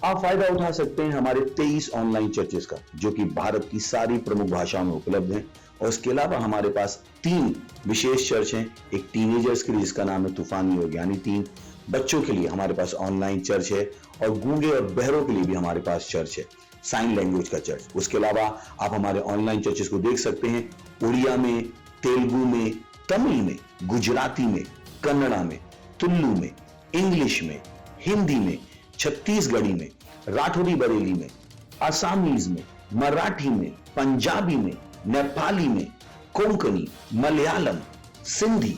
आप फायदा उठा सकते हैं हमारे 23 ऑनलाइन चर्चेस का, जो कि भारत की सारी प्रमुख भाषाओं में उपलब्ध हैं। और इसके अलावा हमारे पास 3 विशेष चर्च हैं। एक टीनेजर्स के लिए जिसका नाम है तूफानी योग यानी 3, बच्चों के लिए हमारे पास ऑनलाइन चर्च है, और गूंगे और बहरों के लिए भी हमारे पास चर्च है, साइन लैंग्वेज का चर्च। उसके अलावा आप हमारे ऑनलाइन चर्चेस को देख सकते हैं उड़िया में, तेलुगु में, तमिल में, गुजराती में, कन्नड़ा में, तुलु में, इंग्लिश में, हिंदी में, छत्तीसगढ़ी में, राठौरी बरेली में, आसामीज में, मराठी में, पंजाबी में, नेपाली में, कोंकणी, मलयालम, सिंधी,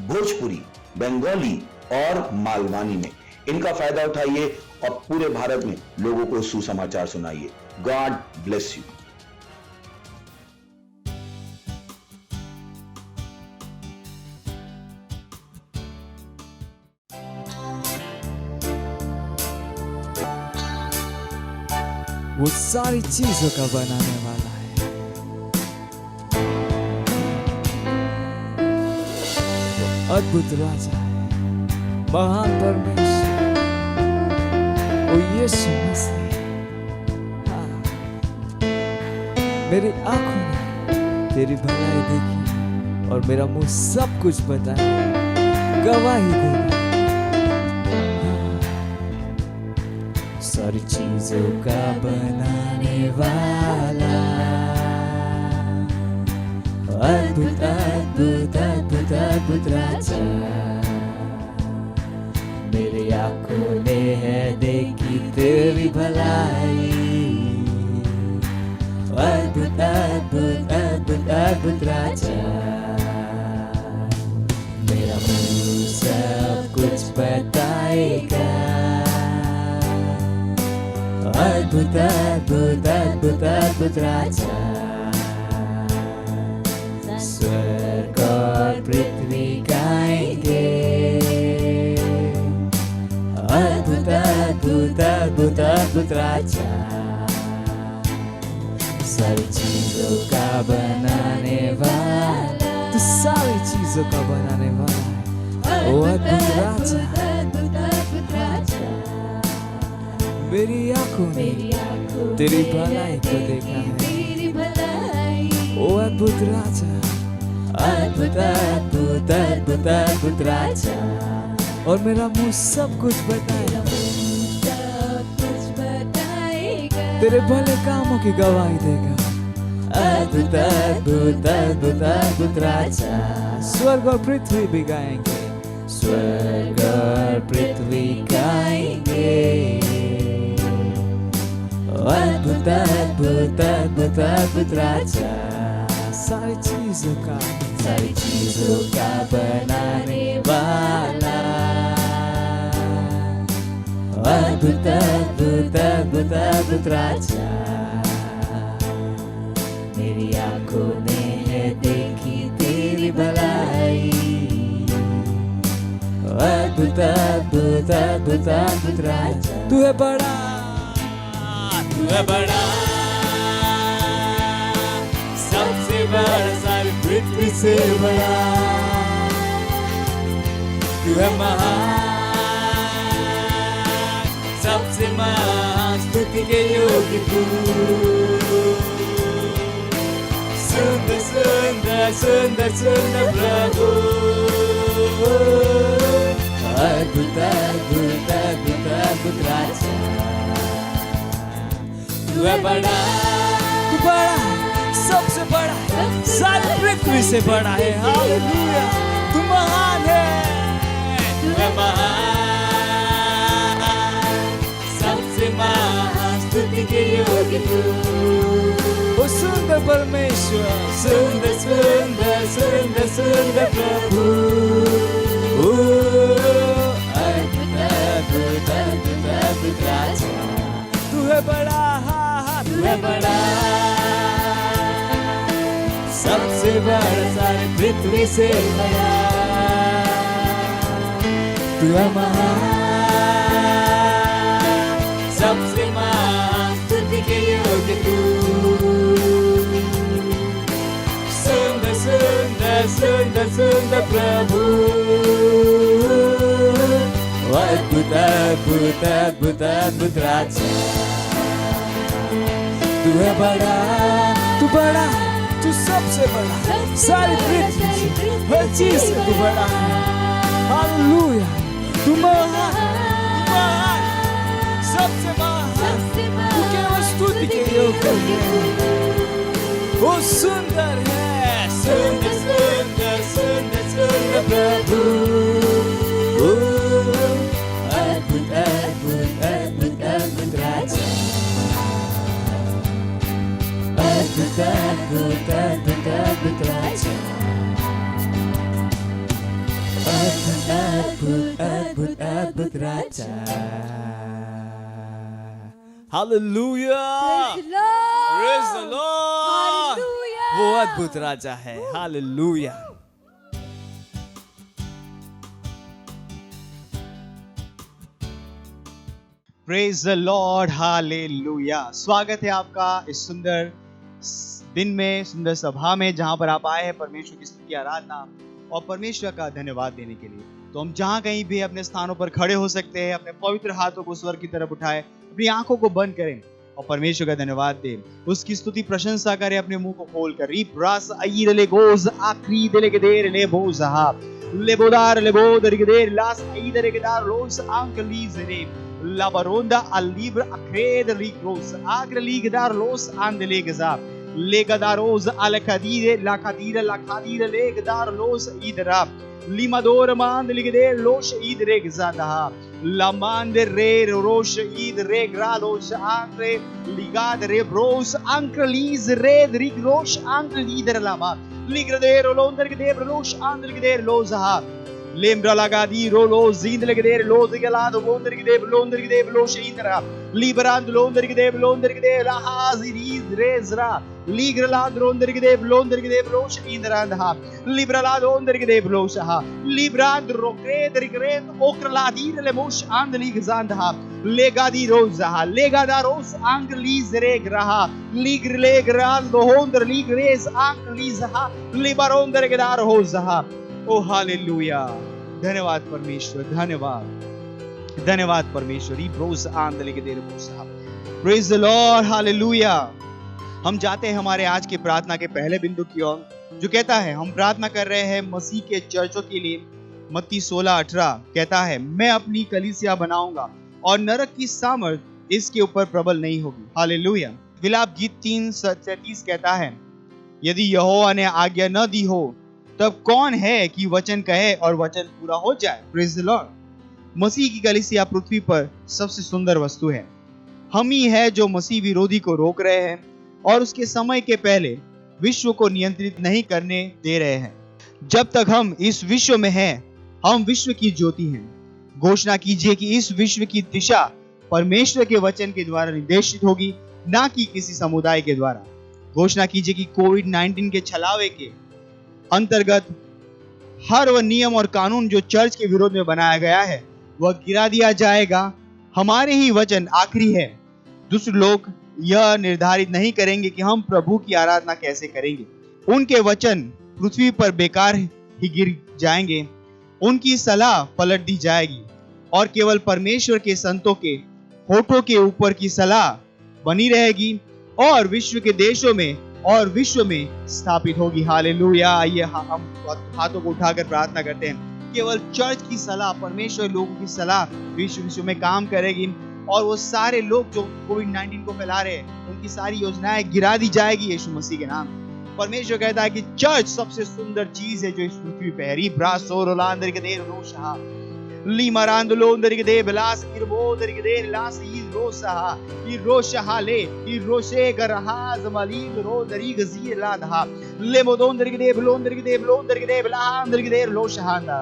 भोजपुरी, बंगाली और मालवानी में। इनका फायदा उठाइए और पूरे भारत में लोगों को सुसमाचार सुनाइए। God bless you. वो सारी चीजों का बनाने वाला है। अद्भुत राजा है, महान परमेश्वर, वो यीशु मसीह। हाँ, मेरी आंखों ने तेरी भलाई देखी और मेरा मुंह सब कुछ बताया, गवाही देगा। सारी चीजों का बनाने वाला, अद्भुत अद्भुत अद्भुत अद्भुत राजा, मेरी आंखों ने है देखी तेरी भलाई। अद्भुत अद्भुत अद्भुत अद्भुत राजा, मेरा मुंह सब कुछ बताएगा। अद्भुत अद्भुत अद्भुत अद्भुत राजा, स्वर्ग और पृथ्वी गाएंगे। अद्भुत अद्भुत अद्भुत अद्भुत राजा, सारी चीजों का बनाने वाला, तू सारी चीजों का बनाने वाला है। ओ अद्भुत राजा, मेरी आंखों ने तेरी भलाई को देखा है। ओ अद्भुत राजा, अद्भुत अद्भुत अद्भुत अद्भुत राजा, और मेरा मुंह सब कुछ बताएगा। तेरे भले कामों की गवाही देगा। अद्भुत अद्भुत अद्भुत अद्भुत राजा, स्वर्ग और पृथ्वी भी गाएंगे। स्वर्ग और पृथ्वी गाएंगे। अद्भुत अद्भुत अद्भुत अद्भुत राजा, सारी चीजों का बनाने वाला। अद्भुत अद्भुत अद्भुत अद्भुत राजा, मेरी आंखों ने है देखी तेरी भलाई। अद्भुत अद्भुत अद्भुत अद्भुत राजा, तू है बड़ा, तू है बड़ा, सबसे बड़ा, सारी पृथ्वी से बड़ा। तू है महान, सबसे महान, स्तुति के योग्य तू। सुंदर सुंदर सुंदर सुंदर प्रभु। अद्भुत अद्भुत अद्भुत अद्भुत राजा, तू है बड़ा, तू बड़ा है, सबसे बड़ा है, सारी पृथ्वी से बड़ा है। हालेलुया, तू महान है, तू है महान, सबसे महान, स्तुति के योग्य तू। ओ सुंदर परमेश्वर, सुंदर सुंदर सुंदर सुंदर प्रभु। अद्भुत अद्भुत अद्भुत अद्भुत राजा, तू है बड़ा, तू है बड़ा, सबसे बड़ा, सारी पृथ्वी से बड़ा। तू है महान, सबसे महान, स्तुति के योग्य तू। सुंदर सुंदर सुंदर सुंदर प्रभु। अद्भुत अद्भुत अद्भुत अद्भुत राजा, तू है बड़ा, तू बड़ा है, तू सबसे बड़ा है, सारी पृथ्वी से, हर चीज से तू बड़ा है। हालेलुया, तू महान, सबसे महान, तू केवल स्तुति के योग्य है। वो सुंदर है, सुंदर सुंदर सुंदर सुंदर प्रभु, अद्भुत अद्भुत अद्भुत अद्भुत राजा, अद्भुत अद्भुत अद्भुत अद्भुत राजा, अद्भुत अद्भुत अद्भुत अद्भुत राजा। हालेलुया, प्रेज द लॉर्ड, वो अद्भुत राजा है। Hallelujah. Praise the Lord, hallelujah. स्वागत है आपका इस सुंदर दिन में, सुंदर सभा में, जहां पर आप आए हैं परमेश्वर की स्तुति आराधना और परमेश्वर का धन्यवाद देने के लिए। तो हम जहां कहीं भी अपने स्थानों पर खड़े हो सकते हैं, अपने पवित्र हाथों को स्वर्ग की तरफ उठाएं, अपनी आंखों को बंद करें और परमेश्वर का धन्यवाद दें, उसकी स्तुति प्रशंसा करें अपने मुंह को खोलकर। रीब्रास आईरले गोज आक्री देले के देर ले बोजहा लेबोदार लेबोदर के देर लास आईदरे के दार लोस आंकलीज रे लाबारोंदा अलीब्र अक्रेद रिग्रोस आग्रली गदार लोस आंदले गजा लेगदारोज अलखदीरे लाखदीरे लाखदीरे लेगदार लोस इदरा लिमादोर मांद लिगदेर लोश इदरे गजादा लामांद रे रोश इदरे ग्रालोश आंद्रे लिगाद रे ब्रोस अंकलीज रे रिग्रोश अंकलीदर लामा लिग्रदेर लोंदर के देर लोश आंदर के देर लोजहा लेम्ब्रा लगादी रोलो जींद लगे देर लोज के लादो लोंदर के देव लोश इंद्रा लिबरांद लोंदर के देव लाहाजिरीज रेजरा लिग्रलाद लोंदर के देव लोश इंद्रांधा लिब्रलाद लोंदर के देव लोशहा लिब्रांद रोक्रेद रिग्रेद ओक्रलादीर लेमोश आंदली गजांधा लेगादी रोजहा लेगादा रोस आंगलीज रेग्रहा लिग्रलेग्राल लोंदर लिग्रेस आंगलीजहा लिबरोंदर के दार होजहा। ओ हालेलुया, धन्यवाद परमेश्वर, धन्यवाद धन्यवाद परमेश्वर। ब्रोस आंदले के देर बोसा, प्रेज द लॉर्ड, हालेलुया। हम जाते हैं हमारे आज की प्रार्थना के पहले बिंदु की ओर, जो कहता है हम प्रार्थना कर रहे हैं मसीह के चर्चों के लिए। मत्ती 16:18 कहता है, मैं अपनी कलीसिया बनाऊंगा और नरक की सामर्थ इसके ऊपर प्रबल नहीं होगी। हालेलुया। विलाप गीत 3:33 कहता है, यदि यहोवा ने आज्ञा न दी हो तब कौन है कि वचन कहे और वचन पूरा हो जाए। Praise the Lord. मसीह की कलीसिया पृथ्वी पर सबसे सुंदर वस्तु है। हम ही है जो मसीह विरोधी को रोक रहे हैं और उसके समय के पहले विश्व को नियंत्रित नहीं करने दे रहे हैं। जब तक हम इस विश्व में हैं, हम विश्व की ज्योति हैं। घोषणा कीजिए कि इस विश्व की दिशा परमेश्वर के वचन के द्वारा निर्देशित होगी, ना कि किसी समुदाय के द्वारा। घोषणा कीजिए कि कोविड-19 के छलावे के अंतर्गत हर वह नियम और कानून जो चर्च के विरोध में बनाया गया है वह गिरा दिया जाएगा। हमारे ही वचन आखिरी है। दूसरे लोग यह निर्धारित नहीं करेंगे कि हम प्रभु की आराधना कैसे करेंगे। उनके वचन पृथ्वी पर बेकार ही गिर जाएंगे, उनकी सलाह पलट दी जाएगी और केवल परमेश्वर के संतों के होठों के ऊपर की सलाह बनी रहेगी और विश्व के देशों में और विश्व में स्थापित होगी। हालेलुया। आइए हम हाथों को उठाकर प्रार्थना करते हैं। केवल चर्च की सलाह, परमेश्वर लोगों की सलाह विश्व में काम करेगी और वो सारे लोग जो कोविड-19 को फैला रहे हैं उनकी सारी योजनाएं गिरा दी जाएगी यीशु मसीह के नाम। परमेश्वर कहता है कि चर्च सबसे सुंदर चीज है जो इस पृथ्वी पे है। ब्रासोरोलांदर के देर रोशहा लीमरांदलोंदर के दे बलास किरबोदर के देर लास ई रोशहा ई रोशहा ले ई रोशे गरहाज मलील रोदरी गजीर लादहा लेमोदोंदर के दे बलोंदर के दे बलोंदर के दे बलांदर के देर लोशहांदा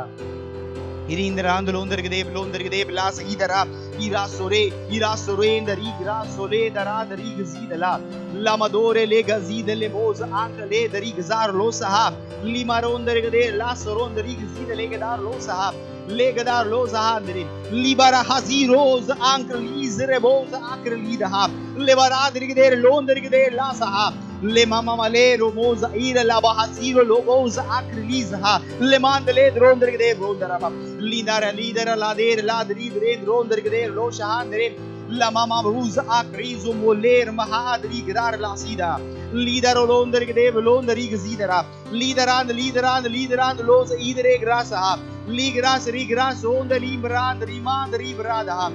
Irindrandunder Gdeb Lunder Gdeb Las Idara Ira Soreender Igra Sole Dara Dari Gazidala Lamadore Le Gazide Le Boz Ankle Dari Gazar Losaha Limaronder Gade La Soronder Gazide Legadar Losaha Legadar Losahandri Libara Haziros Ankle Izreboz Akrelidaha Levaradri Gade Londer Gade Lasaha le mama male romoza ira la bahasiro logoza akriliza le mandele dronder de brondaraba lidera lader ladri dronder de lo shahandre la mama ruza akrizo moler mahadri grar la sida lidero londer de londeri gzidera lideran los idere grasa ligras rigras onda libran rimand ribrada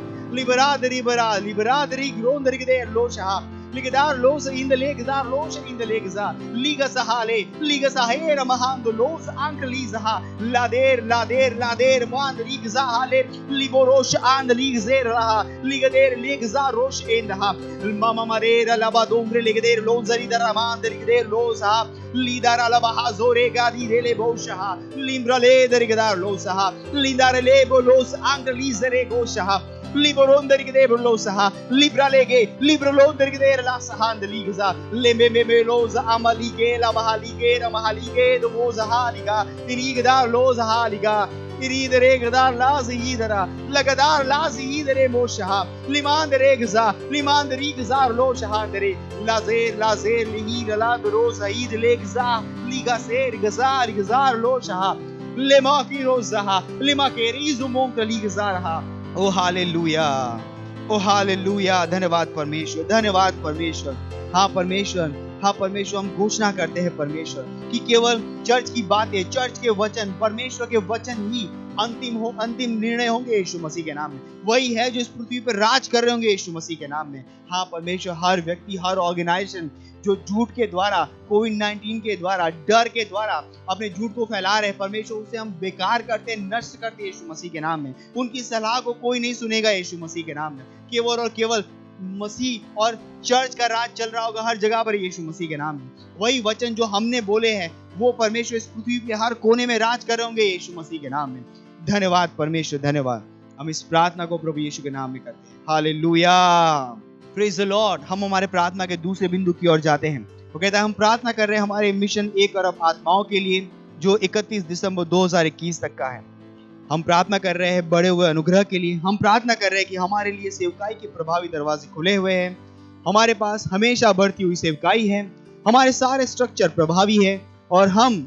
liberadri gronder de lo shah Ligadar los in the legzar los in the legza liga sahera mahando los ankliza lader man ligza hale liborosh and ligzer ligader legza rosh enha mama marera labadombre ligader lonzari daraman ligader los lidara labahazore gadi rele bosha limbra leder gadar los lindare lebo los anklizer gosha Liboronde che devo lo sa libra lege libro londe che der la sahand liga le me loza amalige la mahalige do moza haliga iriga dar loza haliga iridere gadar la zidara lagadar la zidere mosha limandere gza lo shahandere lazer lihira la roza id legza liga ser gzar lo shah lema ki roza lema ke rizu monka ligza O hallelujah O hallelujah धन्यवाद परमेश्वर हाँ परमेश्वर हम घोषणा करते हैं परमेश्वर कि केवल चर्च की बातें चर्च के वचन परमेश्वर के वचन ही अंतिम निर्णय होंगे यीशु मसीह के नाम में वही है जो इस पृथ्वी पर राज कर रहे होंगे यीशु मसीह के नाम में हाँ परमेश्वर हर व्यक्ति हर ऑर्गेनाइजेशन जो झूठ के द्वारा कोविड-19 के द्वारा डर के द्वारा अपने झूठ को फैला रहे परमेश्वर उसे हम बेकार करते नष्ट करते यीशु मसीह के नाम में उनकी सलाह को कोई नहीं सुनेगा यीशु मसीह के नाम में केवल और केवल मसीह और चर्च का राज चल रहा होगा हर जगह पर यीशु मसीह के नाम में वही वचन जो हमने बोले हैं वो परमेश्वर इस पृथ्वी के हर कोने में राज कर रहे होंगे यीशु मसीह के नाम में धन्यवाद परमेश्वर धन्यवाद हम इस प्रार्थना को प्रभु यीशु के नाम में करते हैं हालेलुया प्रेज द लॉर्ड हम हमारे प्रार्थना के दूसरे बिंदु की ओर जाते हैं वो कहता है हम प्रार्थना कर रहे हैं हमारे मिशन 1 अरब आत्माओं के लिए जो 31 दिसंबर 2021 तक का है हम प्रार्थना कर रहे हैं बड़े हुए अनुग्रह के लिए हम प्रार्थना कर रहे हैं कि हमारे लिए सेवकाई के प्रभावी दरवाजे खुले हुए हैं हमारे पास हमेशा बढ़ती हुई सेवकाई है हमारे सारे स्ट्रक्चर प्रभावी है और हम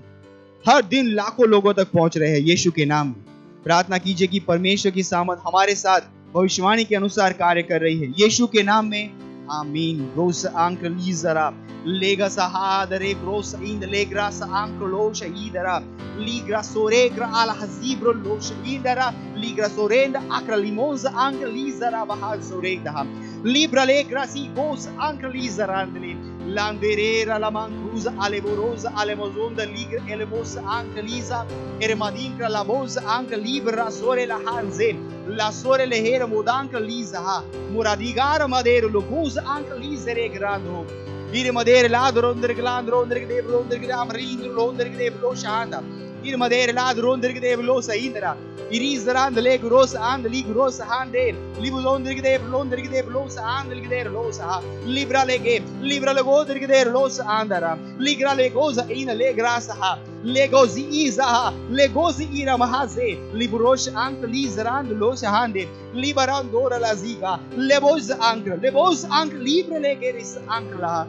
हर दिन लाखों लोगों तक पहुंच रहे हैं यीशु के नाम में प्रार्थना कीजिए कि परमेश्वर की सामर्थ हमारे साथ भविष्यवाणी के अनुसार कार्य कर रही है यीशु के नाम में आमीन रोस आंक लीजरा लेगा सहादरे ग्रोस इंद लेग्रा सांक लोश ईदरा लीग्रा सोरेग्रा अल हजीब्रो लोश ईदरा लीग्रा सोरेंद आक्र लिमोज आंक लीजरा बहा सोरेग्दा libra legra si gos anche lizarandli landerera la mancruza aleborosa alemozonda ligra elemos anche lisa ermadinkra la voz anche libra sore la hanze la sore le hera modanka lisa ha muradigar madero locus anche lisere grando ir madere ladronder glandronder de bronder de amrindo londer de blo shanda ir madere ladronder de blo saindra iris rand le gros and li gros hande libulonder de blos and li de los ha libra le goder de los andara ligra le goza in le grasa ha le gozi iza le gozi ira mahaze librosh ank lizrand los hande liberan dora la ziga le boz ank libre le geris ank la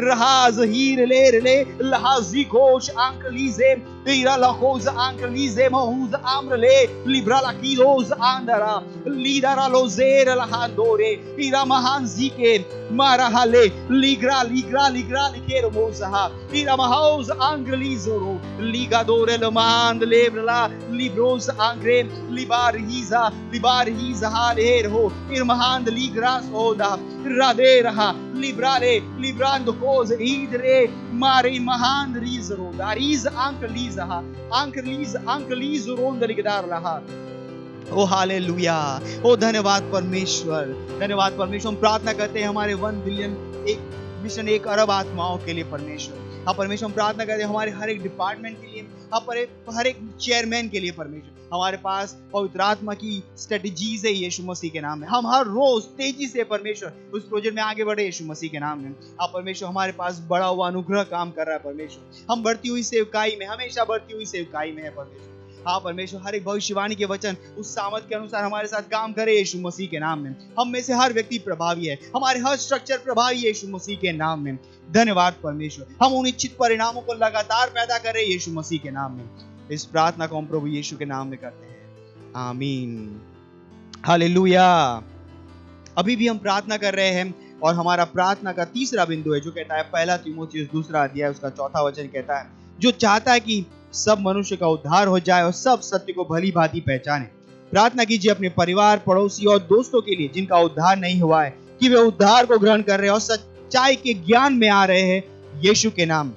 raha zahir le la zikosh ank lize ira la goza ank lize mahuz amrle libra la kilos andara lidara lozera la handore ira mahanzike marahale ligra likero mozaha ira mahaus anglizoro ligadore le mand lebra libros angre libar hiza halero ir mahand ligras oda radera librando cose idre mare mahand rizoro dariz angliza ronda ligdar laha O hallelujah ओ धन्यवाद परमेश्वर हम प्रार्थना करते हैं हमारे 1 billion mission 1 अरब आत्माओं के लिए परमेश्वर हाँ परमेश्वर हम प्रार्थना करते हैं हमारे हर एक डिपार्टमेंट के लिए हर एक चेयरमैन के लिए परमेश्वर हमारे पास पवित्र आत्मा की स्ट्रेटजीज है यीशु मसीह के नाम में हम हर रोज तेजी से परमेश्वर उस प्रोजेक्ट में आगे बढ़े यीशु मसीह के नाम में हाँ परमेश्वर हमारे पास बड़ा हुआ अनुग्रह काम कर रहा है परमेश्वर हम बढ़ती हुई सेवकाई में हमेशा बढ़ती हुई सेवकाई में है परमेश्वर हाँ परमेश्वर, हर एक भविष्यवाणी के वचन उस सामर्थ के अनुसार हमारे साथ काम करे यीशु मसीह के नाम में। हम में से हर व्यक्ति प्रभावी है, हमारे हर स्ट्रक्चर प्रभावी है यीशु मसीह के नाम में। धन्यवाद परमेश्वर, हम उन इच्छित परिणामों को लगातार पैदा करें यीशु मसीह के नाम में। इस प्रार्थना को हम प्रभु यीशु के नाम में करते हैं, आमीन, हालेलुया। अभी भी हम प्रार्थना कर रहे हैं और हमारा प्रार्थना का तीसरा बिंदु है जो कहता है, पहला तीमुथियुस 2 अध्याय उसका 4 वचन कहता है, जो चाहता है कि सब मनुष्य का उद्धार हो जाए और सब सत्य को भली भांति पहचाने। प्रार्थना कीजिए अपने परिवार, पड़ोसी और दोस्तों के लिए जिनका उद्धार नहीं हुआ है, कि वे उद्धार को ग्रहण कर रहे हैं और सच्चाई के ज्ञान में आ रहे हैं यीशु के नाम।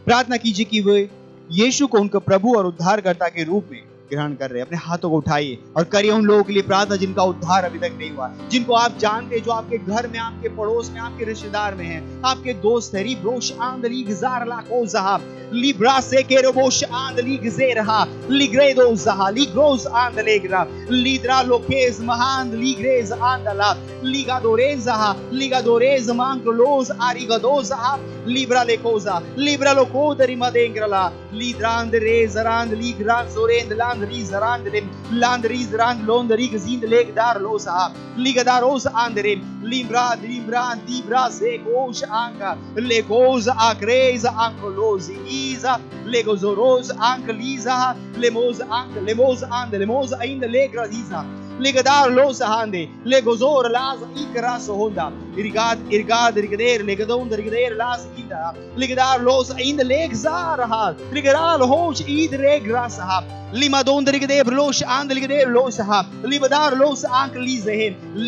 प्रार्थना कीजिए कि वे यीशु को उनके प्रभु और उद्धारकर्ता के रूप में ग्रहण कर रहे हैं। अपने हाथों को उठाइए और करिए उन लोगों के लिए प्रार्थना जिनका उद्धार अभी तक नहीं हुआ, जिनको आप जानते हैं, जो आपके घर में, आपके पड़ोस में, आपके रिश्तेदार में हैं, आपके दोस्त है। रिब्रोश आंदली गजार लाको जहा लिब्रा से केरोबोश आंदली गजेरहा लिग्रेदो जहा लिग्रोस आंदलेग्रा लिद्रा लोकेज महान लिग्रेज आंदला लिगादोरेजहा लिगादोरेज मांक्रोलोज आरिगदोजहा लिब्रा लेकोजा लिब्रा लोकोदरी मदेंग्रला लिद्रांदरेज रांद लिग्रा सोरेंद लांदरी जरांदलेम लांदरी जरांद लोंदरी गजींद लेगदार लोसा लिगदारोस आंदरे लिब्रा लिब्रा दिब्रा से कोश आंगा लेकोज आक्रेज आंकोलोजी इजा लेगोजोरोज आंकलीजा लेमोज आंक लेमोज आंद लेमोज Aind लेग्राजीजा ligadar los hande legozor las ikras honda irgad irgader legadon irgader las inda ligadar los in the legzar ha ligadar hoch id regras ha limadon irgader los and ligader los ha libadar los ank lize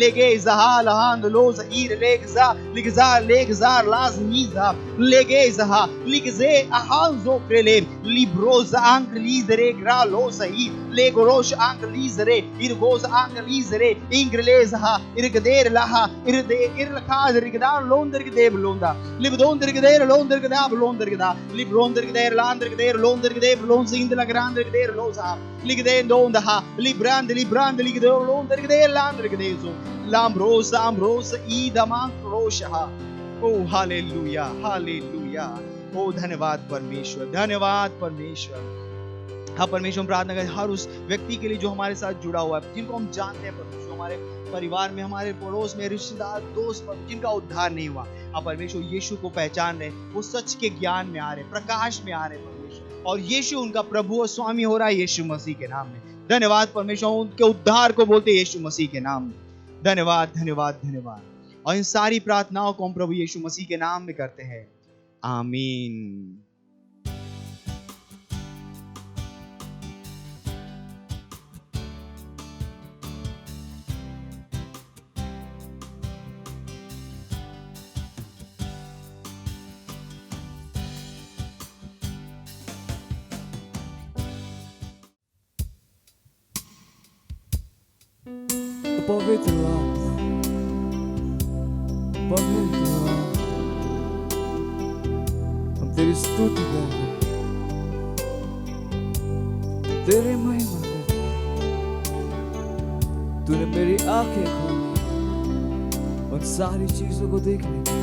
lege zahal hand los ir legza legzar las niza lege zah ligze ahanzo krele libroz ank lize gra los hi legoros ank lize irgoz Angelizere Ingreleza Irgader Laha Irde Irlakad Irgadar Londergade Blonda Libdondergader Londergada Blondergada Librondergader Landergader Londergade Blonzin de la Grandergader Losa Ligden Dondaha Librand Ligder Londergader Landergadezo Lambrosa Ambrosa Idaman Roshaha। Oh hallelujah hallelujah. ओ धन्यवाद परमेश्वर, धन्यवाद परमेश्वर। हाँ परमेश्वर, हम प्रार्थना करें हर उस व्यक्ति के लिए जो हमारे साथ जुड़ा हुआ है, जिनको हम जानते हैं परमेश्वर, हमारे परिवार में, हमारे पड़ोस में, रिश्तेदार, दोस्त, जिनका उद्धार नहीं हुआ। हाँ परमेश्वर, यीशु को पहचान रहे, वो सच के ज्ञान में आ रहे, प्रकाश में आ रहे परमेश्वर, और यीशु उनका प्रभु और स्वामी हो रहा है यीशु मसीह के नाम में। धन्यवाद परमेश्वर, उनके उद्धार को बोलते यीशु मसीह के नाम में। धन्यवाद धन्यवाद धन्यवाद। और इन सारी प्रार्थनाओं को हम प्रभु यीशु मसीह के नाम में करते हैं, आमीन। पवित्र आत्मा, पवित्र आत्मा, हम तेरी स्तुति करते, तेरी महिमा करते। तूने मेरी आंखें खोली उन सारी चीजों को देखने की।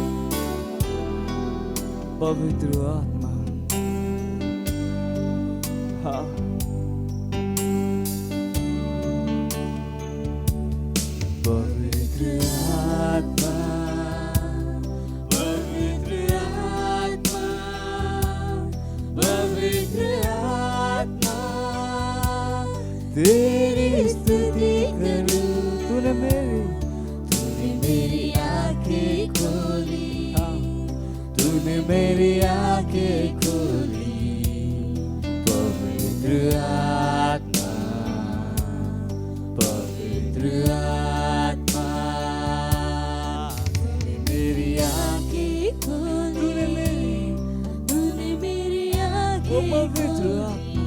पवित्र आत्मा, हाँ तेरी स्तुति करूं। तूने मेरी आंखें खोली, तूने मेरी आंखें खोली। पवित्र आत्मा, पवित्र आत्मा, तूने मेरी आंखें खोली, तूने मेरी आंखें पवित्र आत्मा,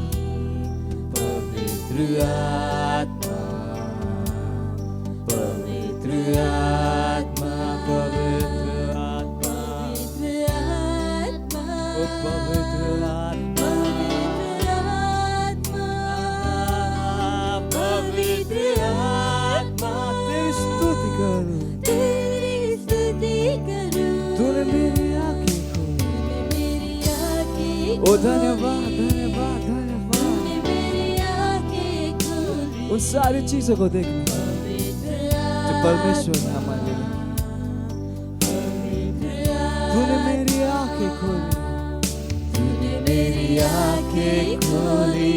पवित्र आत्मा, पवित्र आत्मा, पवित्र आत्मा, पवित्र आत्मा, पवित्र आत्मा, तेरी स्तुति करूं, तेरी स्तुति करूं। तूने मेरी आंखें खोली, ओ धन्यवाद धन्यवाद धन्यवाद। उन सारी चीजों को देखने जो परमेश्वर ने हमारे लिए। तूने मेरी आंखें खोली, तूने मेरी आंखें खोली,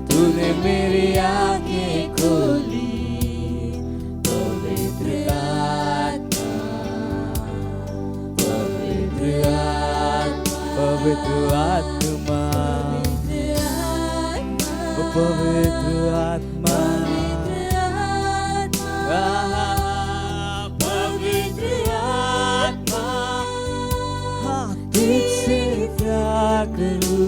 तूने मेरी आंखें खोली। पवित्र आत्मा, पवित्र आत्मा, पवित्र आत्मा, पवित्र आत्मा, पवित्र आत्मा, हाँ तुझसे प्यार करूं,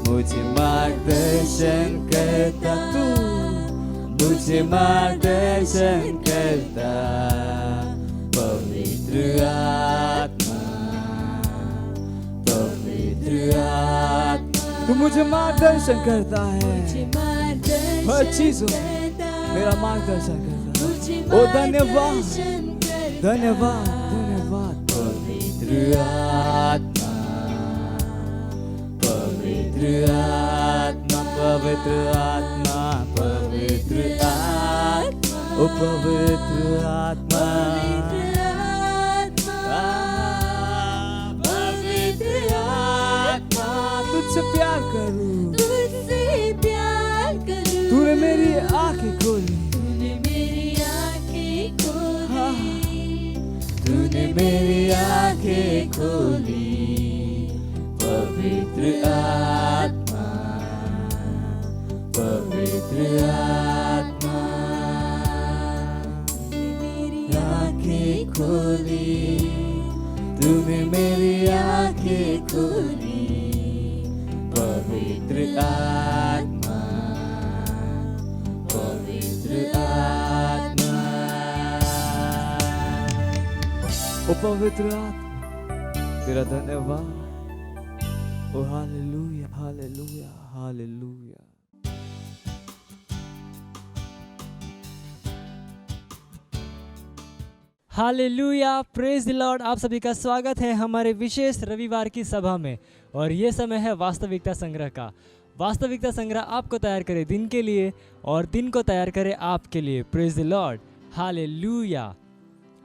मुझे मार्गदर्शन करता तू, मुझे मार्गदर्शन करता। पवित्र आत्मा, पवित्र आत्मा, तू मुझे मार्गदर्शन करता है, हर चीजों मेरा मार्गदर्शन करता है। ओ धन्यवाद, धन्यवाद, धन्यवाद। पवित्र आत्मा, पवित्र आत्मा, पवित्र आत्मा, पवित्र आत्मा, ओ पवित्र आत्मा, पवित्र आत्मा, तुझसे प्यार करूं, तुझसे प्यार करूं। तूने मेरी आंखें खोली, तूने मेरी आंखें खोली, तूने मेरी आंखें खोली। पवित्र आत्मा, पवित्र आत्मा, मेरी आंखें खोली, तूने मेरी आंखें खोली। पवित्र आत्मा, पवित्र आत्मा, ओ पवित्र आत्मा, तेरा धन्यवाद। ओ hallelujah, hallelujah, hallelujah. Hallelujah, praise the Lord. आप सभी का स्वागत है हमारे विशेष रविवार की सभा में। और ये समय है वास्तविकता संग्रह का। वास्तविकता संग्रह आपको तैयार करे दिन के लिए और दिन को तैयार करे आपके लिए। Praise the Lord, hallelujah.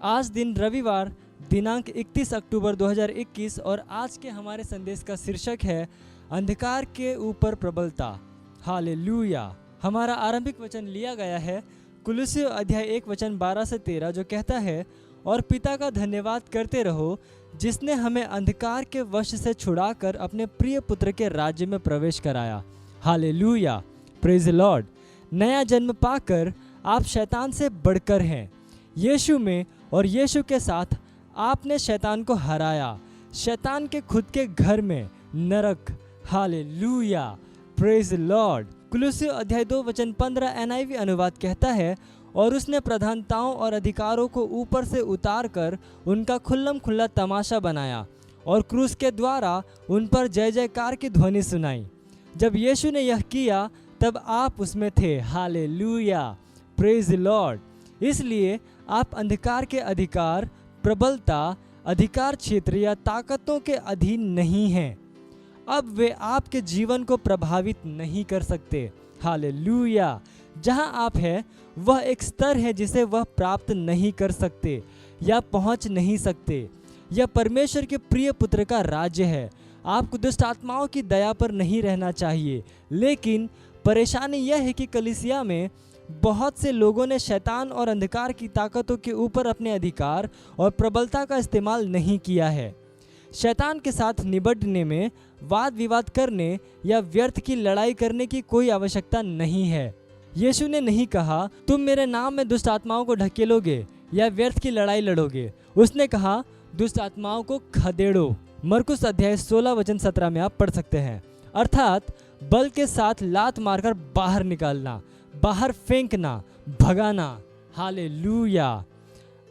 आज दिन रविवार दिनांक 31 अक्टूबर 2021 और आज के हमारे संदेश का शीर्षक है अंधकार के ऊपर प्रबलता। हालेलुया। हमारा आरंभिक वचन लिया गया है कुलुस्सी अध्याय 1 वचन 12 से 13, जो कहता है, और पिता का धन्यवाद करते रहो जिसने हमें अंधकार के वश से छुड़ाकर अपने प्रिय पुत्र के राज्य में प्रवेश कराया। Hallelujah, praise the Lord. नया जन्म पाकर आप शैतान से बढ़कर हैं यीशु में, और यीशु के साथ आपने शैतान को हराया, शैतान के खुद के घर में, नरक। Hallelujah, praise the Lord. कुलुस्सी अध्याय 2 वचन 15 NIV अनुवाद कहता है, और उसने प्रधानताओं और अधिकारों को ऊपर से उतार कर उनका खुल्लम खुल्ला तमाशा बनाया और क्रूस के द्वारा उन पर जय जयकार की ध्वनि सुनाई। जब यीशु ने यह किया तब आप उसमें थे। Hallelujah, praise the Lord. इसलिए आप अंधकार के अधिकार, प्रबलता, अधिकार क्षेत्र या ताकतों के अधीन नहीं हैं। अब वे आपके जीवन को प्रभावित नहीं कर सकते। हालेलुया। जहां आप हैं वह एक स्तर है जिसे वह प्राप्त नहीं कर सकते या पहुंच नहीं सकते। यह परमेश्वर के प्रिय पुत्र का राज्य है। आपको दुष्ट आत्माओं की दया पर नहीं रहना चाहिए, लेकिन परेशानी यह है कि कलीसिया में बहुत से लोगों ने शैतान और अंधकार की ताकतों के ऊपर अपने अधिकार और प्रबलता का इस्तेमाल नहीं किया है। शैतान के साथ निपटने में वाद विवाद करने या व्यर्थ की लड़ाई करने की कोई आवश्यकता नहीं है। यीशु ने नहीं कहा तुम मेरे नाम में दुष्ट आत्माओं को ढकेलोगे या व्यर्थ की लड़ाई लड़ोगे। उसने कहा दुष्ट आत्माओं को खदेड़ो। मरकुस अध्याय 16 वचन 17 में आप पढ़ सकते हैं। अर्थात बल के साथ लात मारकर बाहर निकालना, बाहर फेंकना, भगाना। हालेलुया।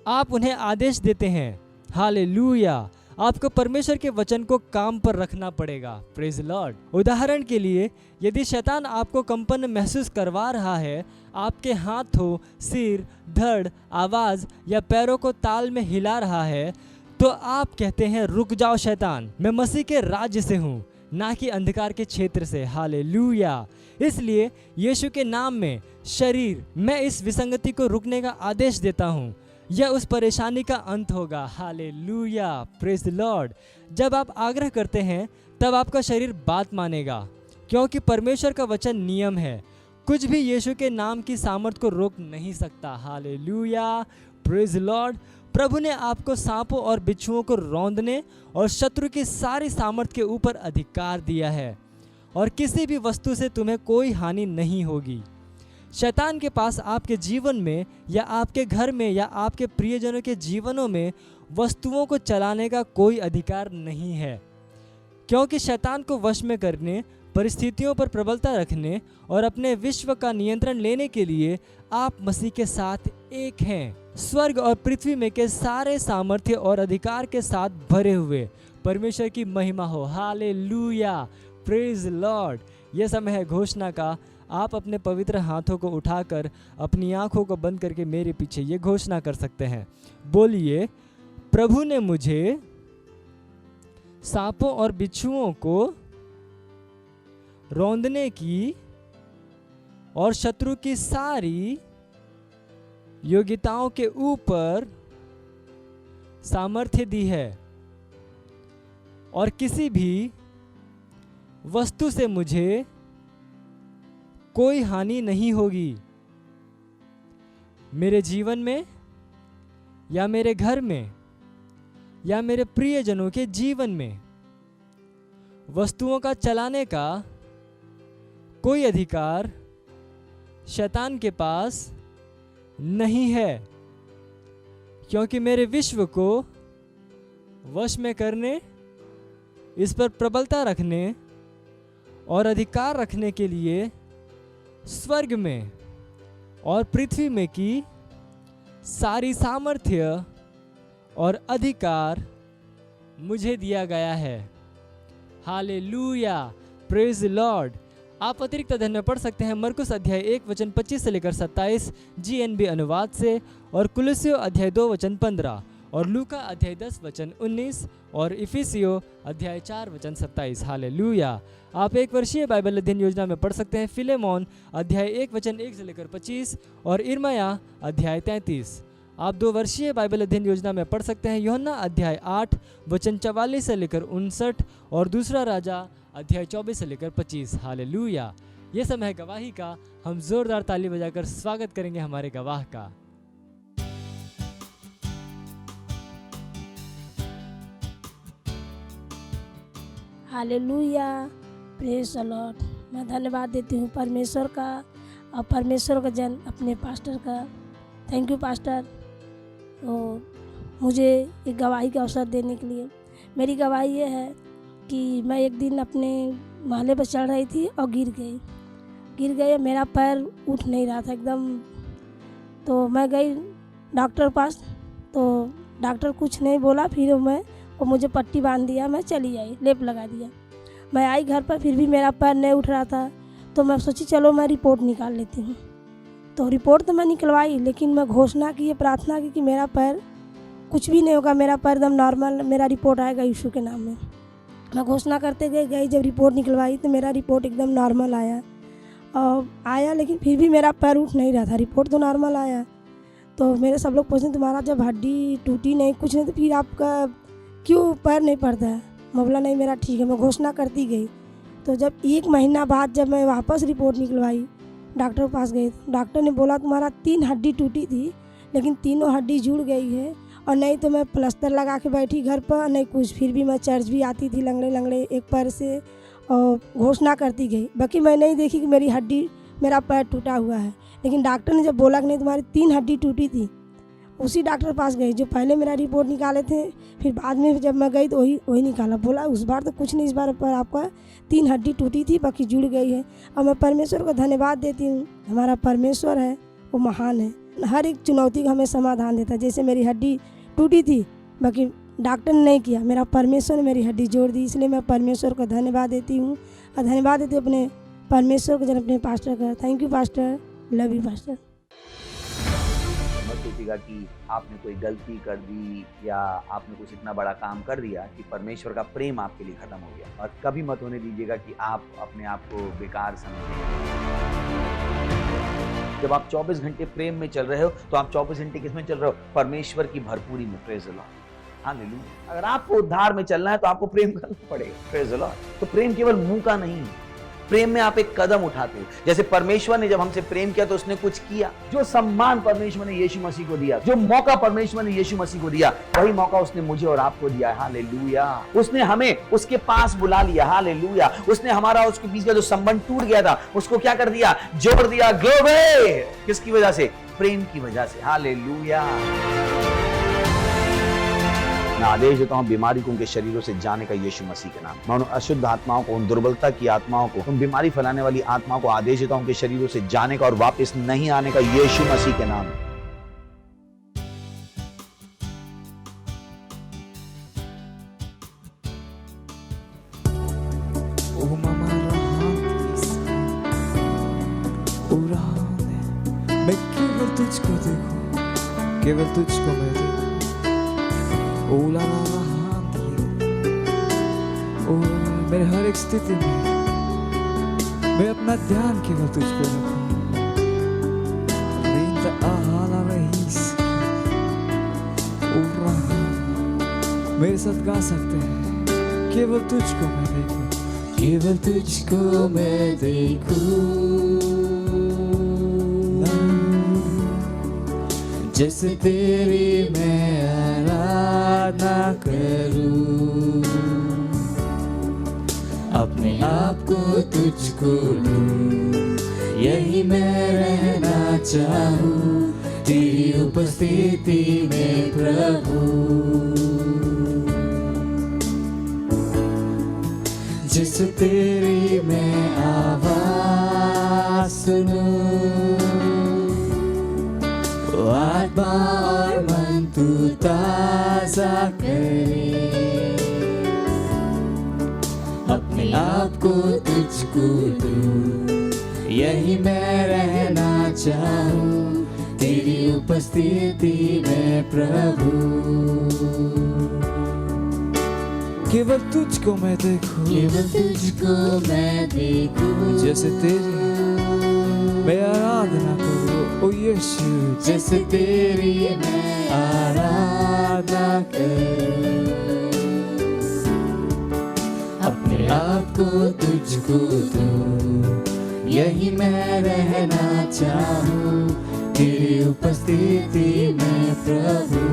आप उन्हें आदेश देते हैं। हालेलुया। आपको परमेश्वर के वचन को काम पर रखना पड़ेगा। Praise Lord. उदाहरण के लिए, यदि शैतान आपको कंपन महसूस करवा रहा है, आपके हाथों, सिर, धड़, आवाज या पैरों को ताल में हिला रहा है, तो आप कहते हैं रुक जाओ शैतान, मैं मसीह के राज्य से हूँ, ना कि अंधकार के क्षेत्र से। हालेलुया। इसलिए यीशु के नाम में शरीर, मैं इस विसंगति को रुकने का आदेश देता हूँ। यह उस परेशानी का अंत होगा। Hallelujah, praise the Lord. जब आप आग्रह करते हैं तब आपका शरीर बात मानेगा, क्योंकि परमेश्वर का वचन नियम है। कुछ भी यीशु के नाम की सामर्थ्य को रोक नहीं सकता। Hallelujah, praise the Lord. प्रभु ने आपको सांपों और बिच्छुओं को रौंदने और शत्रु की सारी सामर्थ्य के ऊपर अधिकार दिया है, और किसी भी वस्तु से तुम्हें कोई हानि नहीं होगी। शैतान के पास आपके जीवन में या आपके घर में या आपके प्रियजनों के जीवनों में वस्तुओं को चलाने का कोई अधिकार नहीं है, क्योंकि शैतान को वश में करने, परिस्थितियों पर प्रबलता रखने और अपने विश्व का नियंत्रण लेने के लिए आप मसीह के साथ एक हैं, स्वर्ग और पृथ्वी में के सारे सामर्थ्य और अधिकार के साथ भरे हुए। परमेश्वर की महिमा हो। Hallelujah, praise Lord. यह समय है घोषणा का। आप अपने पवित्र हाथों को उठाकर अपनी आंखों को बंद करके मेरे पीछे ये घोषणा कर सकते हैं। बोलिए, प्रभु ने मुझे सांपों और बिच्छुओं को रौंदने की और शत्रु की सारी योग्यताओं के ऊपर सामर्थ्य दी है, और किसी भी वस्तु से मुझे कोई हानि नहीं होगी। मेरे जीवन में या मेरे घर में या मेरे प्रियजनों के जीवन में वस्तुओं का चलाने का कोई अधिकार शैतान के पास नहीं है, क्योंकि मेरे विश्व को वश में करने, इस पर प्रबलता रखने और अधिकार रखने के लिए स्वर्ग में और पृथ्वी में की सारी सामर्थ्य और अधिकार मुझे दिया गया है। Hallelujah, praise Lord. आप अतिरिक्त अध्ययन में पढ़ सकते हैं मरकुस अध्याय 1 वचन 25 से लेकर 27 GNB अनुवाद से, और कुलुस्सियों अध्याय 2 वचन 15, और लूका अध्याय 10 वचन 19, और इफिसियों अध्याय 4 वचन 27। हालेलुया। आप एक वर्षीय बाइबल अध्ययन योजना में पढ़ सकते हैं फिलेमोन अध्याय 1 वचन 1 से लेकर 25, और इर्मया अध्याय 33। आप 2 वर्षीय बाइबल अध्ययन योजना में पढ़ सकते हैं यूहन्ना अध्याय 8 वचन 44 से लेकर 59, और दूसरा राजा अध्याय 24 से लेकर 25। हालेलुया। ये समय है गवाही का। हम जोरदार ताली बजाकर स्वागत करेंगे हमारे गवाह का। Hallelujah, praise the Lord. मैं धन्यवाद देती हूँ परमेश्वर का और परमेश्वर का जन अपने पास्टर का। थैंक यू पास्टर, और मुझे एक गवाही का अवसर देने के लिए। मेरी गवाही ये है कि मैं एक दिन अपने महले पर चढ़ रही थी और गिर गई। मेरा पैर उठ नहीं रहा था एकदम। तो मैं गई डॉक्टर पास, तो डॉक्टर कुछ नहीं बोला। फिर और मुझे पट्टी बांध दिया, मैं चली आई, लेप लगा दिया। मैं आई घर पर, फिर भी मेरा पैर नहीं उठ रहा था। तो मैं सोची चलो मैं रिपोर्ट निकाल लेती हूँ। तो रिपोर्ट तो मैं निकलवाई, लेकिन मैं घोषणा की, प्रार्थना की कि मेरा पैर कुछ भी नहीं होगा, मेरा पैर एकदम नॉर्मल, मेरा रिपोर्ट आएगा यीशु के नाम में। मैं घोषणा करते गई। जब रिपोर्ट निकलवाई तो मेरा रिपोर्ट एकदम नॉर्मल आया, लेकिन फिर भी मेरा पैर उठ नहीं रहा था। रिपोर्ट तो नॉर्मल आया। तो मेरे सब लोग पूछते तुम्हारा जब हड्डी टूटी नहीं, कुछ नहीं, तो फिर आपका क्यों पैर नहीं पड़ता है? मैं बोला नहीं मेरा ठीक है। मैं घोषणा करती गई। तो जब 1 महीना बाद जब मैं वापस रिपोर्ट निकलवाई, डॉक्टर के पास गई, तो डॉक्टर ने बोला तुम्हारा 3 हड्डी टूटी थी, लेकिन तीनों हड्डी जुड़ गई है। और नहीं तो मैं प्लास्टर लगा के बैठी घर पर, नहीं कुछ। फिर भी मैं चर्च भी आती थी लंगड़े एक पैर से, और घोषणा करती गई। बाकी मैं नहीं देखी कि मेरा पैर टूटा हुआ है। लेकिन डॉक्टर ने जब बोला कि नहीं तुम्हारी 3 हड्डी टूटी थी, उसी डॉक्टर पास गई जो पहले मेरा रिपोर्ट निकाले थे। फिर बाद में जब मैं गई तो वही निकाला। बोला उस बार तो कुछ नहीं, इस बार पर आपका 3 हड्डी टूटी थी, बाकी जुड़ गई है। और मैं परमेश्वर को धन्यवाद देती हूँ। हमारा परमेश्वर है वो महान है, हर एक चुनौती का हमें समाधान देता है। जैसे मेरी हड्डी टूटी थी, बाकी डॉक्टर ने नहीं किया, मेरा परमेश्वर ने मेरी हड्डी जोड़ दी। इसलिए मैं परमेश्वर को धन्यवाद देती हूँ, और धन्यवाद देती हूँ अपने परमेश्वर को, जन अपने पास्टर का। Thank you pastor, love you pastor. सोचेगा कि आपने कोई गलती कर दी या आपने कुछ इतना बड़ा काम कर दिया कि परमेश्वर का प्रेम आपके लिए खत्म हो गया। और कभी मत होने दीजिएगा कि आप अपने आप को बेकार समझें। जब आप 24 घंटे प्रेम में चल रहे हो तो आप 24 घंटे किस में चल रहे हो? परमेश्वर की भरपूरी में। Praise the Lord, hallelujah. अगर आपको उद्धार में चलना है तो आपको प्रेम करना पड़ेगा। Praise the Lord. तो प्रेम केवल मुंह का नहीं है, प्रेम में आप एक कदम उठाते हो। जैसे परमेश्वर ने जब हमसे प्रेम किया तो उसने कुछ किया। जो सम्मान परमेश्वर ने यीशु मसीह को दिया, जो मौका परमेश्वर ने यीशु मसीह को दिया, वही मौका उसने मुझे और आपको दिया। हालेलुया। उसने हमें उसके पास बुला लिया। हालेलुया। उसने हमारा उसके बीच का जो संबंध टूट गया था उसको क्या कर दिया? जोड़ दिया। ग्लोरी। किसकी वजह से? प्रेम की वजह से। हालेलुया। मैं आदेश देता हूं बीमारी को उनके शरीरों से जाने का यीशु मसीह के नाम। मैं उन अशुद्ध आत्माओं को, उन दुर्बलता की आत्माओं को, उन बीमारी फैलाने वाली आत्माओं को आदेश देता हूं उनके शरीरों से जाने का और वापस नहीं आने का यीशु मसीह के नाम। ओ मामा मैं केवल तुझको देखूं, केवल तुझको मैं देखूं। ओ ला ला ला ओ मेरे हर एक स्थिति में मैं अपना ध्यान केवल तुझ पे रखूं। मेरे साथ गा सकते हैं, केवल तुझको मैं देखूं, केवल तुझको मैं देखूं। जैसे तेरी मैं आराधना करूं, अपने आप को तुझको दूं, यही मैं रहना चाहूं तेरी उपस्थिति में प्रभु। जिस तेरी मैं आवाज सुनूं, आत्मा और मन तू ताजा करे, अपने आप को तुझको दूं, यही मैं रहना चाहूं तेरी उपस्थिति में प्रभु। केवल तुझको मैं देखूं, केवल तुझको मैं देखूं, जैसे तेरी मैं आराधना करूं, ओ यीशु, जैसे तेरी मैं आराधना करूं, अपने आप को तुझको दूं, यही मैं रहना चाहूं तेरी उपस्थिति में प्रभु।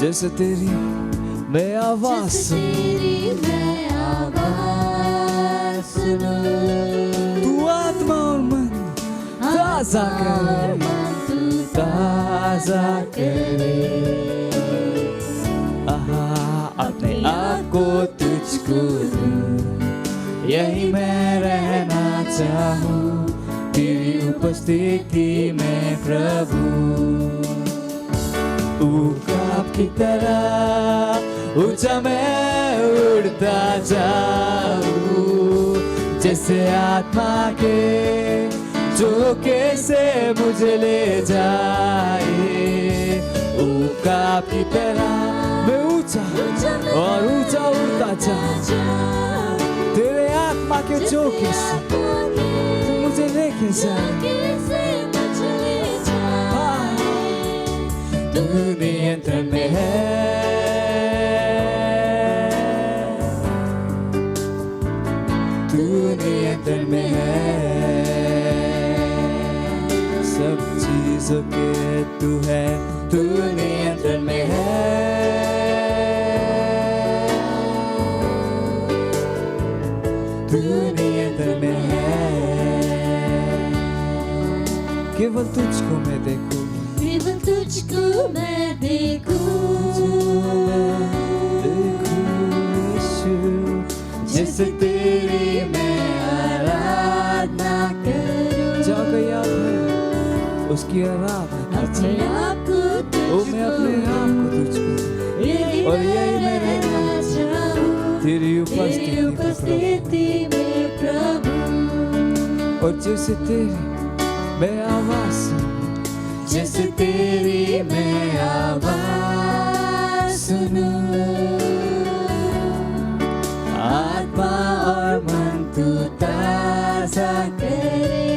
जैसे तेरी मैं आवाज सुनूं, तू आत्मा और मन ताजा करे, ताजा करे, अपने आप को तुझको दूं, यही मैं रहना चाहूं तेरी उपस्थिति में प्रभु। ऊकाब की तरह ऊंचा मैं उड़ता जाऊं, जैसे आत्मा के झोंके से मुझे ले जाए। ऊकाब की तरह मैं ऊंचा और ऊंचा उड़ता जाऊं, तेरे आत्मा के झोंके से तू मुझे लेके जाए। तू नियंत्रण में है, तू नियंत्रण में है, सब चीजों के तू है, तू नियंत्रण में है, तू नियंत्रण में है। केवल तुझको मैं देखूं, केवल तुझको मैं देखूं, जैसे तेरी मैं आराधना करूं। जाओ कहीं आप उसकी आराधना, अपने आप को तुझको, मैं अपने आप को तुझको, और यही मैं रहना चाहूं तेरी उपस्थिति में प्रभु। और जैसे तेरी मैं आवाज सुनूं, जैसे तेरी मैं आवाज सुनूं। आत्मा और मन तू ताजा करे,